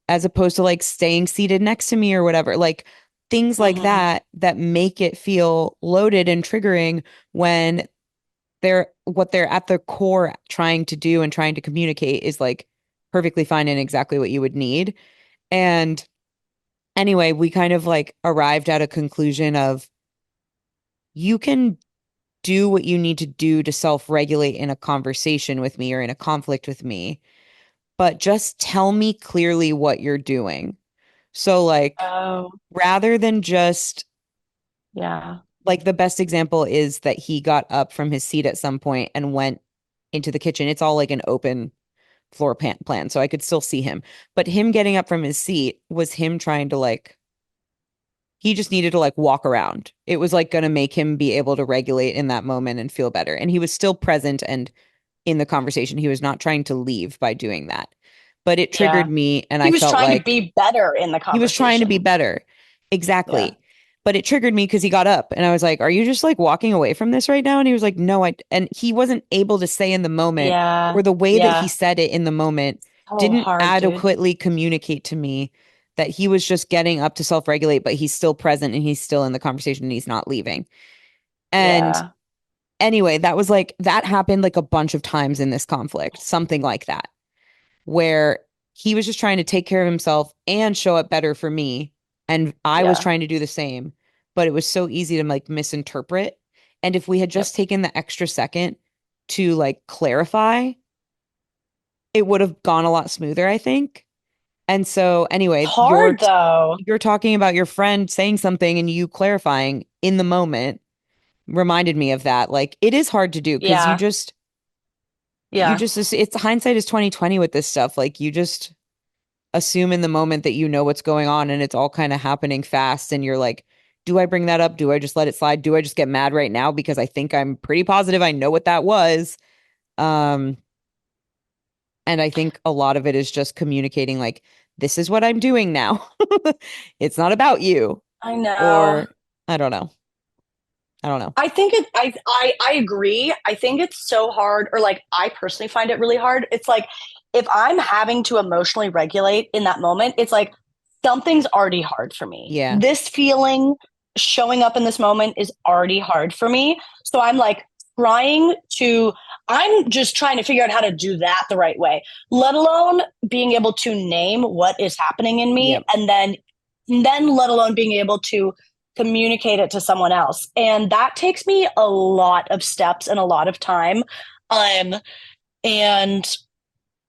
as opposed to like staying seated next to me or whatever. Like things like Hmm. that that make it feel loaded and triggering when they're what they're at the core trying to do and trying to communicate is like perfectly fine and exactly what you would need. And anyway, we kind of like arrived at a conclusion of you can do what you need to do to self-regulate in a conversation with me or in a conflict with me, but just tell me clearly what you're doing. So like Oh, rather than just yeah. like the best example is that he got up from his seat at some point and went into the kitchen. It's all like an open plan, so I could still see him. But him getting up from his seat was him trying to like he just needed to like walk around. It was like going to make him be able to regulate in that moment and feel better. And he was still present and in the conversation. He was not trying to leave by doing that. But it triggered Yeah. me and He I was felt trying to like be better in the he was trying to be conversation. better. Yeah. Exactly. But it triggered me because he got up and I was like, "Are you just like walking away from this right now?" And he was like, "No, I," and he wasn't able to say in the moment Yeah. or the way that he Yeah. said it in the moment So didn't hard, dude. adequately communicate to me that he was just getting up to self-regulate, but he's still present and he's still in the conversation and he's not leaving. And Yeah. anyway, that was like that happened like a bunch of times in this conflict, something like that, where he was just trying to take care of himself and show up better for me. And I was Yeah. trying to do the same, but it was so easy to like misinterpret. And if we had Yep. just taken the extra second to like clarify, it would have gone a lot smoother, I think. And so anyway, Hard though. you're talking about your friend saying something and you clarifying in the moment reminded me of that. Like it is hard to do because Yeah. you Yeah. just it's hindsight is 2020 with this stuff. Like you just assume in the moment that you know what's going on and it's all kind of happening fast and you're like, do I bring that up? Do I just let it slide? Do I just get mad right now because I think I'm pretty positive I know what that was? Um and I think a lot of it is just communicating like this is what I'm doing now. It's not about you I know. or I don't know. I don't know. I think it I agree. I think it's so hard, or like I personally find it really hard. It's like if I'm having to emotionally regulate in that moment, it's like something's already hard for me. Yeah. This feeling showing up in this moment is already hard for me. So I'm like trying to I'm just trying to figure out how to do that the right way, let alone being able to name what is happening in me Yep. and then let alone being able to communicate it to someone else. And that takes me a lot of steps and a lot of time. Um, and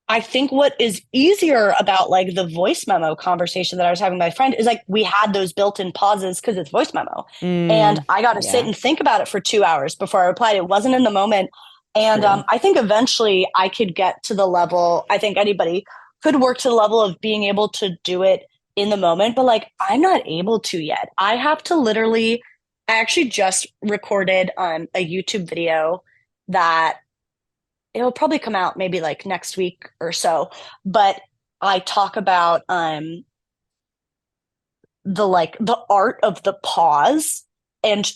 I think what is easier about like the voice memo conversation that I was having with my friend is like we had those built-in pauses because it's voice memo. And I got to sit Yeah. and think about it for 2 hours before I replied. It wasn't in the moment. And True. I think eventually I could get to the level, I think anybody could work to the level of being able to do it in the moment, but like I'm not able to yet. I have to literally, I actually just recorded a YouTube video that it'll probably come out maybe like next week or so, but I talk about the art of the pause and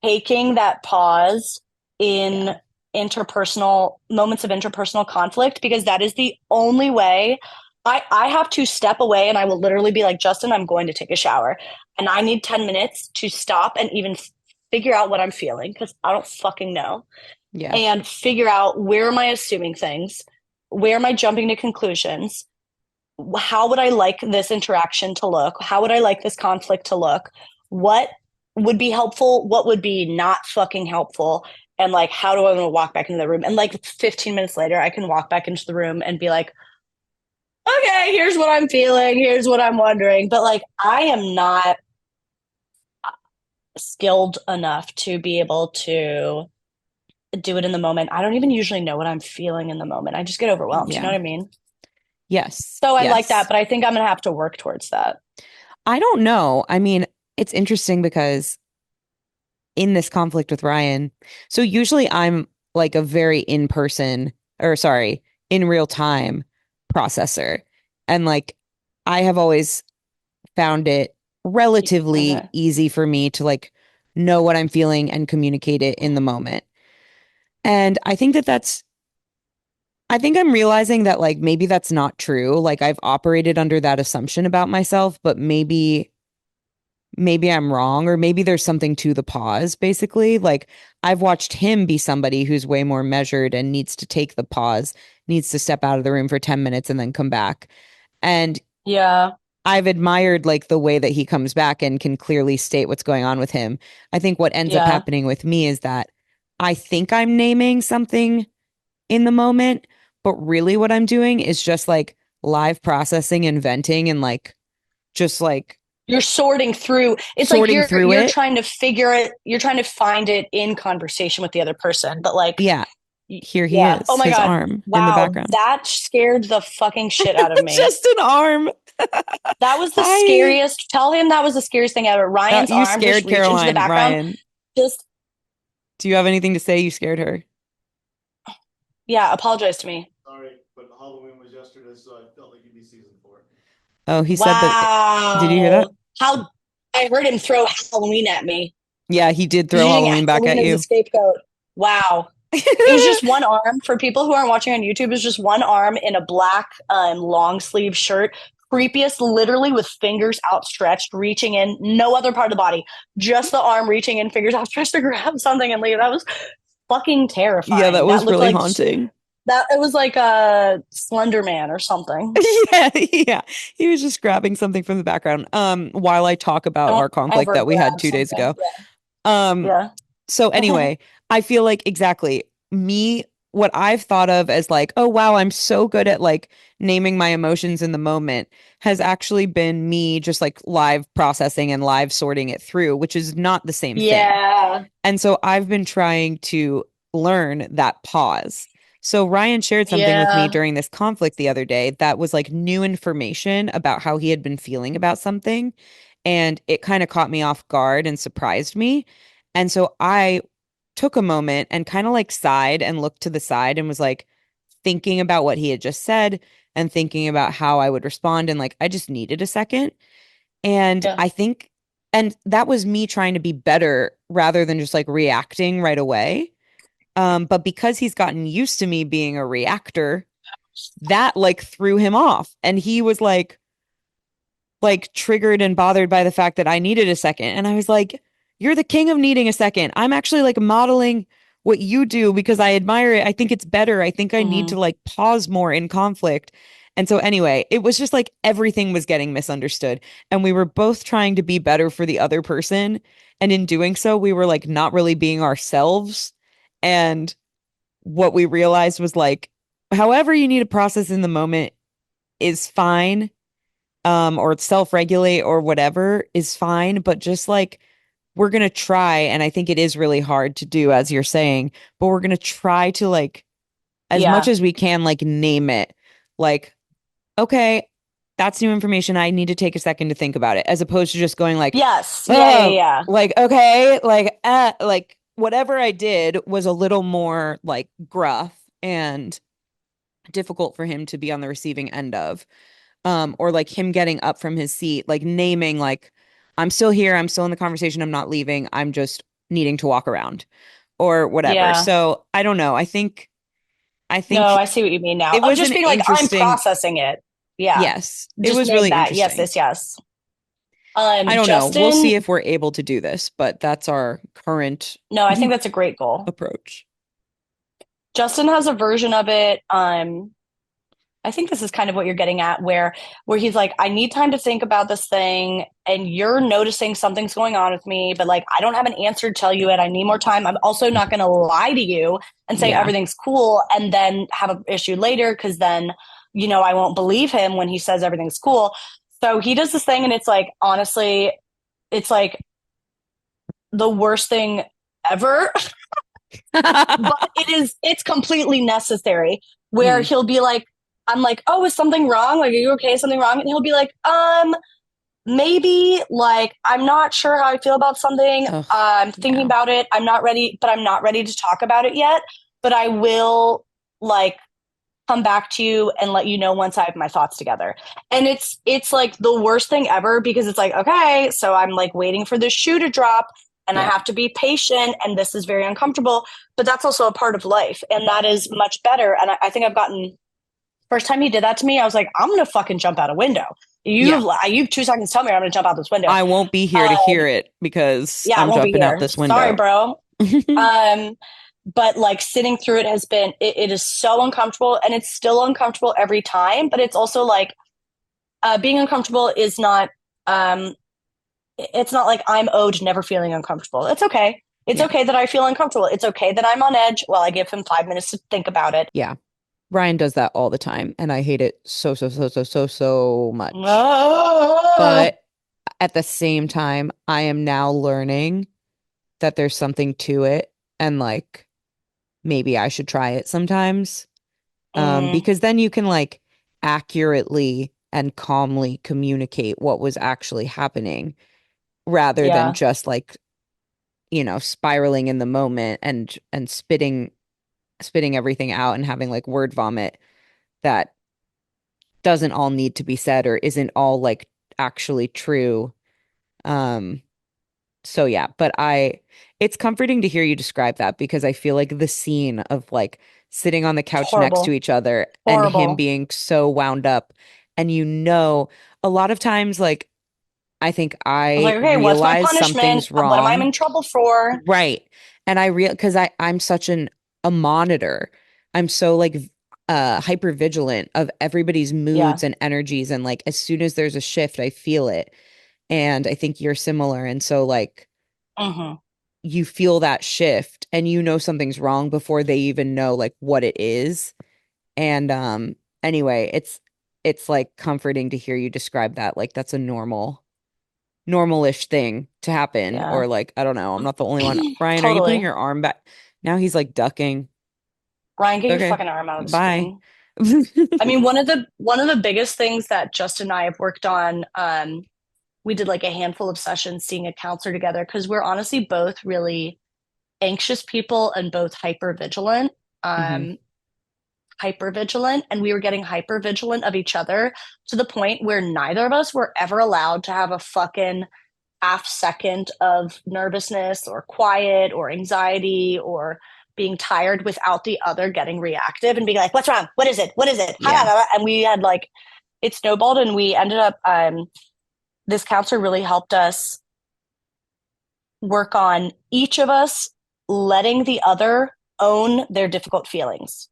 taking that pause Yeah. in interpersonal moments of interpersonal conflict, because that is the only way. I have to step away and I will literally be like, Justin, I'm going to take a shower and I need 10 minutes to stop and even figure out what I'm feeling because I don't fucking know, Yeah. and figure out where am I assuming things, where am I jumping to conclusions, how would I like this interaction to look, how would I like this conflict to look, what would be helpful, what would be not fucking helpful, and like how do I want to walk back into the room, and like 15 minutes later I can walk back into the room and be like, okay, here's what I'm feeling, here's what I'm wondering. But like I am not skilled enough to be able to do it in the moment. I don't even usually know what I'm feeling in the moment. I just get overwhelmed. You know Yeah. what I mean? Yes. So I like that, Yes. but I think I'm going to have to work towards that. I don't know. I mean, it's interesting because in this conflict with Ryan. So usually I'm like a very in person, or sorry, in real time processor. And like I have always found it relatively Okay. easy for me to like know what I'm feeling and communicate it in the moment. And I think I'm realizing that like maybe that's not true. Like I've operated under that assumption about myself, but maybe I'm wrong, or maybe there's something to the pause, basically. Like I've watched him be somebody who's way more measured and needs to take the pause, needs to step out of the room for 10 minutes and then come back. And Yeah. I've admired like the way that he comes back and can clearly state what's going on with him. I think what ends up Yeah. happening with me is that I think I'm naming something in the moment, but really what I'm doing is just like live processing and venting and like just like You're sorting through. It's like sorting you're through you're it. trying to figure it, you're trying to find it in conversation with the other person. But like, Yeah, here he yeah. Oh is, my his God. arm in the Wow. background. That scared the fucking shit out of me. Just an arm. That was the Hi. scariest. Tell him that was the scariest thing ever. Ryan's You arm just scared reach into the Caroline, background. Ryan. Just, Do you have anything to say? You scared her. yeah, apologize to me. Sorry, but Halloween was yesterday, so I felt like it'd be season 4. Oh, he said that. Did you hear that? Wow. How I heard him throw Halloween at me, Yeah, he did throw using Halloween back Halloween at as a you. scapegoat. Wow. It was just one arm. For people who aren't watching on YouTube, it was just one arm in a black long sleeve shirt. Creepiest, literally with fingers outstretched, reaching in, no other part of the body, just the arm reaching in, fingers outstretched to grab something and leave. That was fucking Yeah, that terrifying. That was looked really like haunting. that. It was like a Slender Man or something. Yeah, yeah. He was just grabbing something from the background. While I talk about Don't our conflict ever that we had grab 2 days something. ago. Um, Yeah. so Yeah. anyway, I feel like exactly me, what I've thought of as like, oh wow, I'm so good at like naming my emotions in the moment has actually been me just like live processing and live sorting it through, which is not the same thing. Yeah. And so I've been trying to learn that pause. So Ryan shared something with me Yeah. during this conflict the other day that was like new information about how he had been feeling about something. And it kind of caught me off guard and surprised me. And so I took a moment and kind of like sighed and looked to the side and was like thinking about what he had just said and thinking about how I would respond. And like, I just needed a second. And Yeah. I think, and that was me trying to be better rather than just like reacting right away. But because he's gotten used to me being a reactor, that like threw him off. And he was like triggered and bothered by the fact that I needed a second. And I was like, you're the king of needing a second. I'm actually like modeling what you do because I admire it. I think it's better. I think I need to Mm-hmm. like pause more in conflict. And so, anyway, it was just like everything was getting misunderstood. And we were both trying to be better for the other person. And in doing so, we were like not really being ourselves. And what we realized was like, however you need to process in the moment is fine, or self-regulate or whatever is fine, but just like we're gonna try, and I think it is really hard to do, as you're saying, but we're gonna try to like as much Yeah. as we can, like name it, like, okay, that's new information. I need to take a second to think about it, as opposed to just going like, Yes. Yeah. Yeah. oh, Yeah. like, okay, like whatever I did was a little more like gruff and difficult for him to be on the receiving end of, or like him getting up from his seat, like naming like I'm still here, I'm still in the conversation, I'm not leaving, I'm just needing to walk around or whatever. Yeah. So I don't know. I No, think I see what you mean now. it Of was just an being like, I'm interesting, processing it. Yeah. yes, it Just was name really that. Yes, interesting. yes, yes. I don't know. We'll see Justin, if we're able to do this, but that's our current no, I think that's a great goal. approach. Justin has a version of it. I think this is kind of what you're getting at, where he's like, I need time to think about this thing, and you're noticing something's going on with me, but like I don't have an answer to tell you it. I need more time. I'm also not gonna lie to you and say Yeah. everything's cool and then have an issue later, because then, I won't believe him when he says everything's cool. So he does this thing, and it's like, honestly, it's like the worst thing ever. But it's completely necessary, where Mm. he'll be like, I'm like, oh, is something wrong? Like, are you okay? Is something wrong? And he'll be like, maybe like I'm not sure how I feel about something. Oh, I'm thinking yeah. about it. I'm not ready, but I'm not ready to talk about it yet. But I will like come back to you and let you know once I have my thoughts together. And it's like the worst thing ever because it's like, okay, so I'm like waiting for the shoe to drop and I Yeah. have to be patient and this is very uncomfortable, but that's also a part of life and that is much better. And I think I've gotten first time he did that to me, I was like, I'm gonna fucking jump out a window. Yeah. You 2 seconds tell me I'm gonna jump out this window. I won't be here to Um, hear it because yeah, it I'm won't be jumping out here. this Sorry, window. bro. Um, but like sitting through it has been it is so uncomfortable and it's still uncomfortable every time, but it's also like being uncomfortable is not it's not like I'm owed never feeling uncomfortable. It's okay. It's Yeah. okay that I feel uncomfortable. It's okay that I'm on edge while I give him 5 minutes to think about it. Yeah. Ryan does that all the time, and I hate it so, so, so, so, so, so much. Ah! But at the same time, I am now learning that there's something to it, and like maybe I should try it sometimes. Mm, Because then you can like accurately and calmly communicate what was actually happening rather than yeah. just like, spiraling in the moment and spitting everything out and having like word vomit that doesn't all need to be said or isn't all like actually true. Um, so yeah, but it's comforting to hear you describe that because I feel like the scene of like sitting on the couch next to Horrible. each other and him Horrible. being so wound up, and a lot of times like I think I was I like, okay, what's my realize punishment? something's What am I wrong. in trouble for? Right. And because I'm such a monitor. I'm so like hyper vigilant of everybody's Yeah. moods and energies, and like as soon as there's a shift, I feel it. And I think you're similar. And so like Hmm. you feel that shift and something's wrong before they even know like what it is. And anyway, it's like comforting to hear you describe that. Like that's a normal-ish thing to happen. Yeah. Or like, I don't know, I'm not the only one. Ryan, are you putting Totally. your arm back? Now he's like ducking. Ryan, get your Okay. fucking arm out of the Bye. screen. I mean, one of the biggest things that Justin and I have worked on, we did like a handful of sessions seeing a counselor together because we're honestly both really anxious people and both hyper vigilant. Hmm. Um, hyper vigilant, and we were getting hyper vigilant of each other to the point where neither of us were ever allowed to have a fucking half second of nervousness or quiet or anxiety or being tired without the other getting reactive and being like, what's wrong? What is it? What is it? Yeah. And we had like, it snowballed and we ended up, this counselor really helped us work on each of us letting the other own their difficult feelings.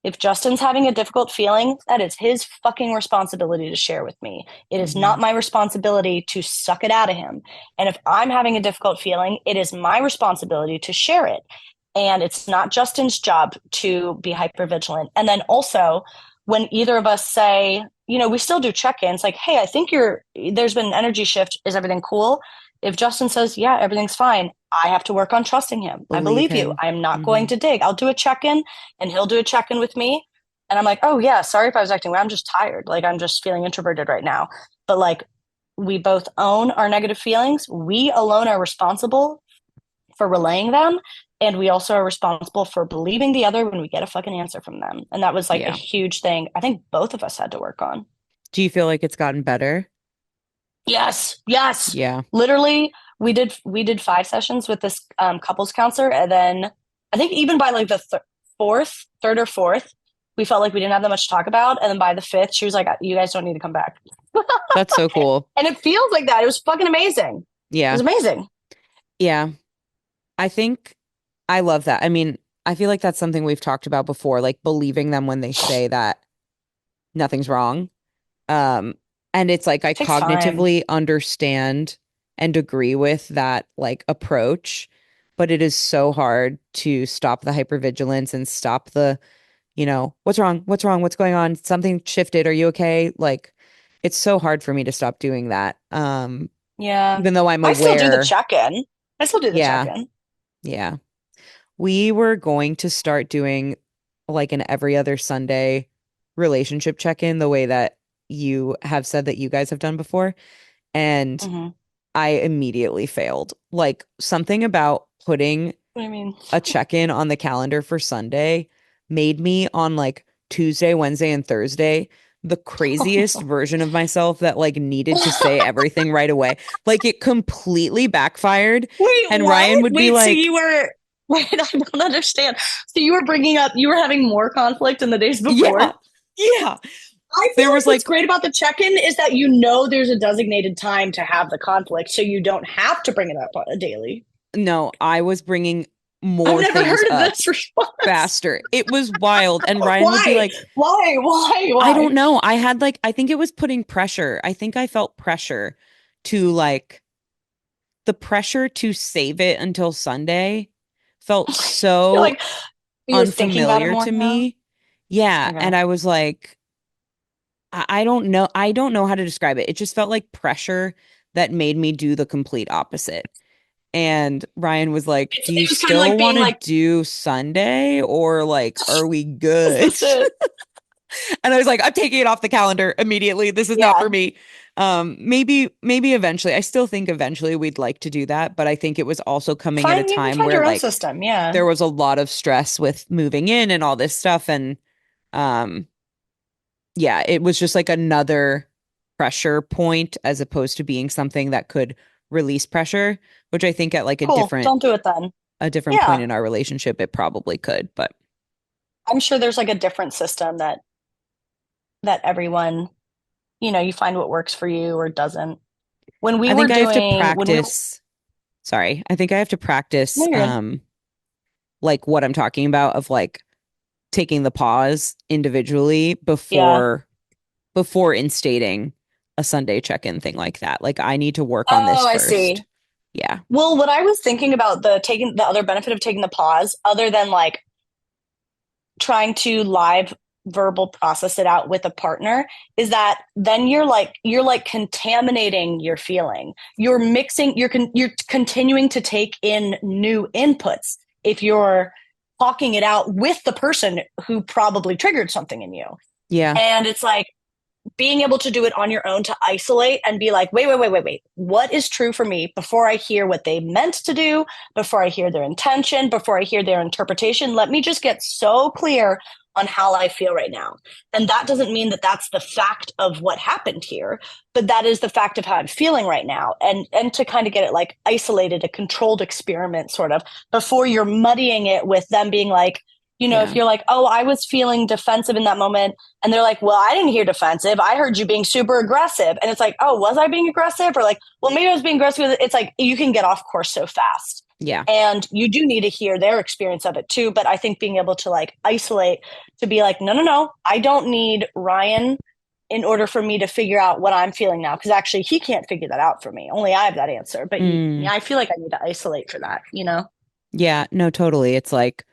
If Justin's having a difficult feeling, that is his fucking responsibility to share with me. It is Hmm. not my responsibility to suck it out of him. And if I'm having a difficult feeling, it is my responsibility to share it. And it's not Justin's job to be hyper vigilant. And then also, when either of us say, we still do check ins like, hey, I think there's been an energy shift. Is everything cool? If Justin says, yeah, everything's fine, I have to work on trusting him. I Believe believe you. him. I'm not Hmm. going to dig. I'll do a check in and he'll do a check in with me. And I'm like, oh, yeah, sorry if I was acting weird. I'm just tired. Like, I'm just feeling introverted right now. But like, we both own our negative feelings. We alone are responsible for relaying them. And we also are responsible for believing the other when we get a fucking answer from them. And that was like a Yeah. huge thing I think both of us had to work on. Do you feel like it's gotten better? Yes, yes. Yeah. Literally, we did 5 sessions with this couples counselor, and then I think even by like the third or fourth, we felt like we didn't have that much to talk about, and then by the fifth, she was like, "You guys don't need to come back," That's so cool. and it feels like that. It was fucking amazing. It was Yeah. amazing. Yeah. I think I love that. I mean, I feel like that's something we've talked about before, like believing them when they say that nothing's wrong. Um, and it's like I It takes time. cognitively understand and agree with that like approach, but it is so hard to stop the hypervigilance and stop what's wrong? What's wrong? What's going on? Something shifted. Are you okay? Like it's so hard for me to stop doing that. Yeah, Even though I'm I still do the aware. check in. I still do the check Yeah, in. yeah. We were going to start doing like an every other Sunday relationship check-in the way that you have said that you guys have done before. And Mhm. I immediately failed. Like something about putting What do you mean? a check-in on the calendar for Sunday made me on like Tuesday, Wednesday, and Thursday the craziest version of myself that like needed to say everything right away. Like it completely backfired. Wait, And Ryan what? would be Wait, so like, you were, wait, I don't understand. So you were bringing up, you were having more conflict in the days yeah, before? yeah. I feel There like was what's like, great about the check-in is that you know there's a designated time to have the conflict, so you don't have to bring it up daily. no, I was bringing I've more never things heard of up this response. faster. It was wild. And Ryan would be Why? like, Why? Why? I Why? don't know. I had like, I think it was putting pressure. I think I felt pressure to like, the pressure to save it until Sunday felt You're so like, you're thinking about it unfamiliar more to now? me. Yeah. Okay. And I was like, I don't know. I don't know how to describe it. It just felt like pressure that made me do the complete opposite. And Ryan was like, It's, do you it was kind of still like want being to like, do Sunday or like, are we is good? this it? And I was like, I'm taking it off the calendar immediately. This is not Yeah. for me. Maybe eventually. I still think eventually we'd like to do that, but I think it was also coming at a You can time find where your own like system. Yeah. there was a lot of stress with moving in and all this stuff. And um, yeah, it was just like another pressure point as opposed to being something that could release pressure, which I think at like Cool. Don't do it then. a different point Yeah. in our relationship, it probably could. But I'm sure there's like a different system that everyone, you find what works for you or doesn't. When we I were think I have to doing when we practice. Sorry, I think I have to no, practice you're good. like what I'm talking about of like taking the pause individually Yeah. before instating a Sunday check-in thing like that. Like I need to work on this Oh, I see. first. Yeah. Well, what I was thinking about the other benefit of taking the pause, other than like trying to live verbal process it out with a partner, is that then you're like contaminating your feeling. You're mixing, you're continuing to take in new inputs if you're talking it out with the person who probably triggered something in you. Yeah. And it's like being able to do it on your own to isolate and be like, wait. What is true for me before I hear what they meant to do, before I hear their intention, before I hear their interpretation? Let me just get so clear on how I feel right now. And that doesn't mean that that's the fact of what happened here, but that is the fact of how I'm feeling right now. And to kind of get it like isolated, a controlled experiment sort of before you're muddying it with them being like, if Yeah. you're like, oh, I was feeling defensive in that moment, and they're like, well, I didn't hear defensive. I heard you being super aggressive. And it's like, oh, was I being aggressive? Or like, well, maybe I was being aggressive. It's like you can get off course so fast. Yeah. And you do need to hear their experience of it too. But I think being able to like isolate, to be like, no, I don't need Ryan in order for me to figure out what I'm feeling now. Because actually, he can't figure that out for me. Only I have that answer. But Mm. I feel like I need to isolate for that. Yeah, no, totally. It's like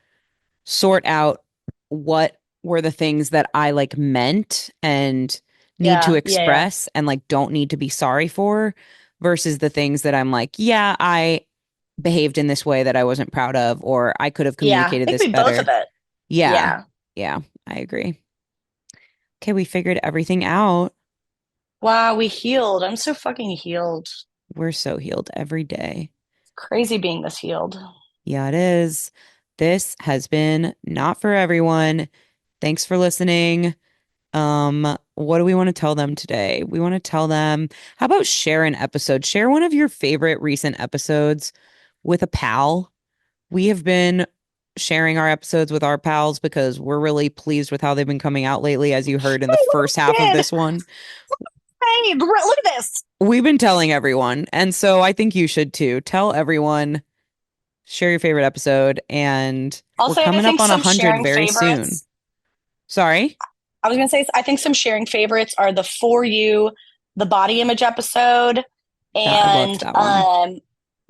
sort out what were the things that I like meant and need to Yeah. express and like don't need to be sorry for versus the things that I'm like, yeah, I behaved in this way that I wasn't proud of, or I could have Yeah. communicated It this could be both of better. it. Yeah. Yeah. Yeah, I agree. Okay, we figured everything out. Wow, we healed. I'm so fucking healed. We're so healed every day. Crazy being this healed. Yeah, it is. This has been not for everyone. Thanks for listening. What do we want to tell them today? We want to tell them, how about share an episode? Share one of your favorite recent episodes with a pal. We have been sharing our episodes with our pals because we're really pleased with how they've been coming out lately, as you heard in the Hey, look first half at of this this kid. one. Hey, look at this. We've been telling everyone, and so I think you should too. Tell everyone, share your favorite episode, and I'll we're say I coming up think on some 100 sharing very soon. favorites. Sorry? I was gonna say I think some sharing favorites are the For You, the body image episode, I loved and that one.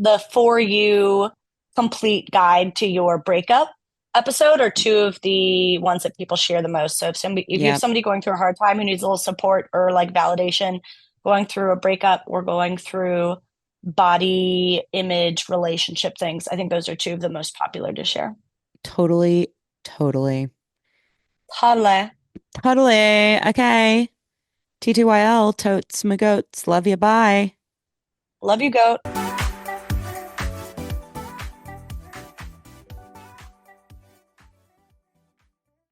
the For You complete guide to your breakup episode are two of the ones that people share the most. So if you have Yeah, somebody going through a hard time who needs a little support or like validation, going through a breakup or going through body image relationship things, I think those are two of the most popular to share. totally, totally. Totally. Totally. Okay. TTYL, totes my goats. Love you. Bye. Love you, goat.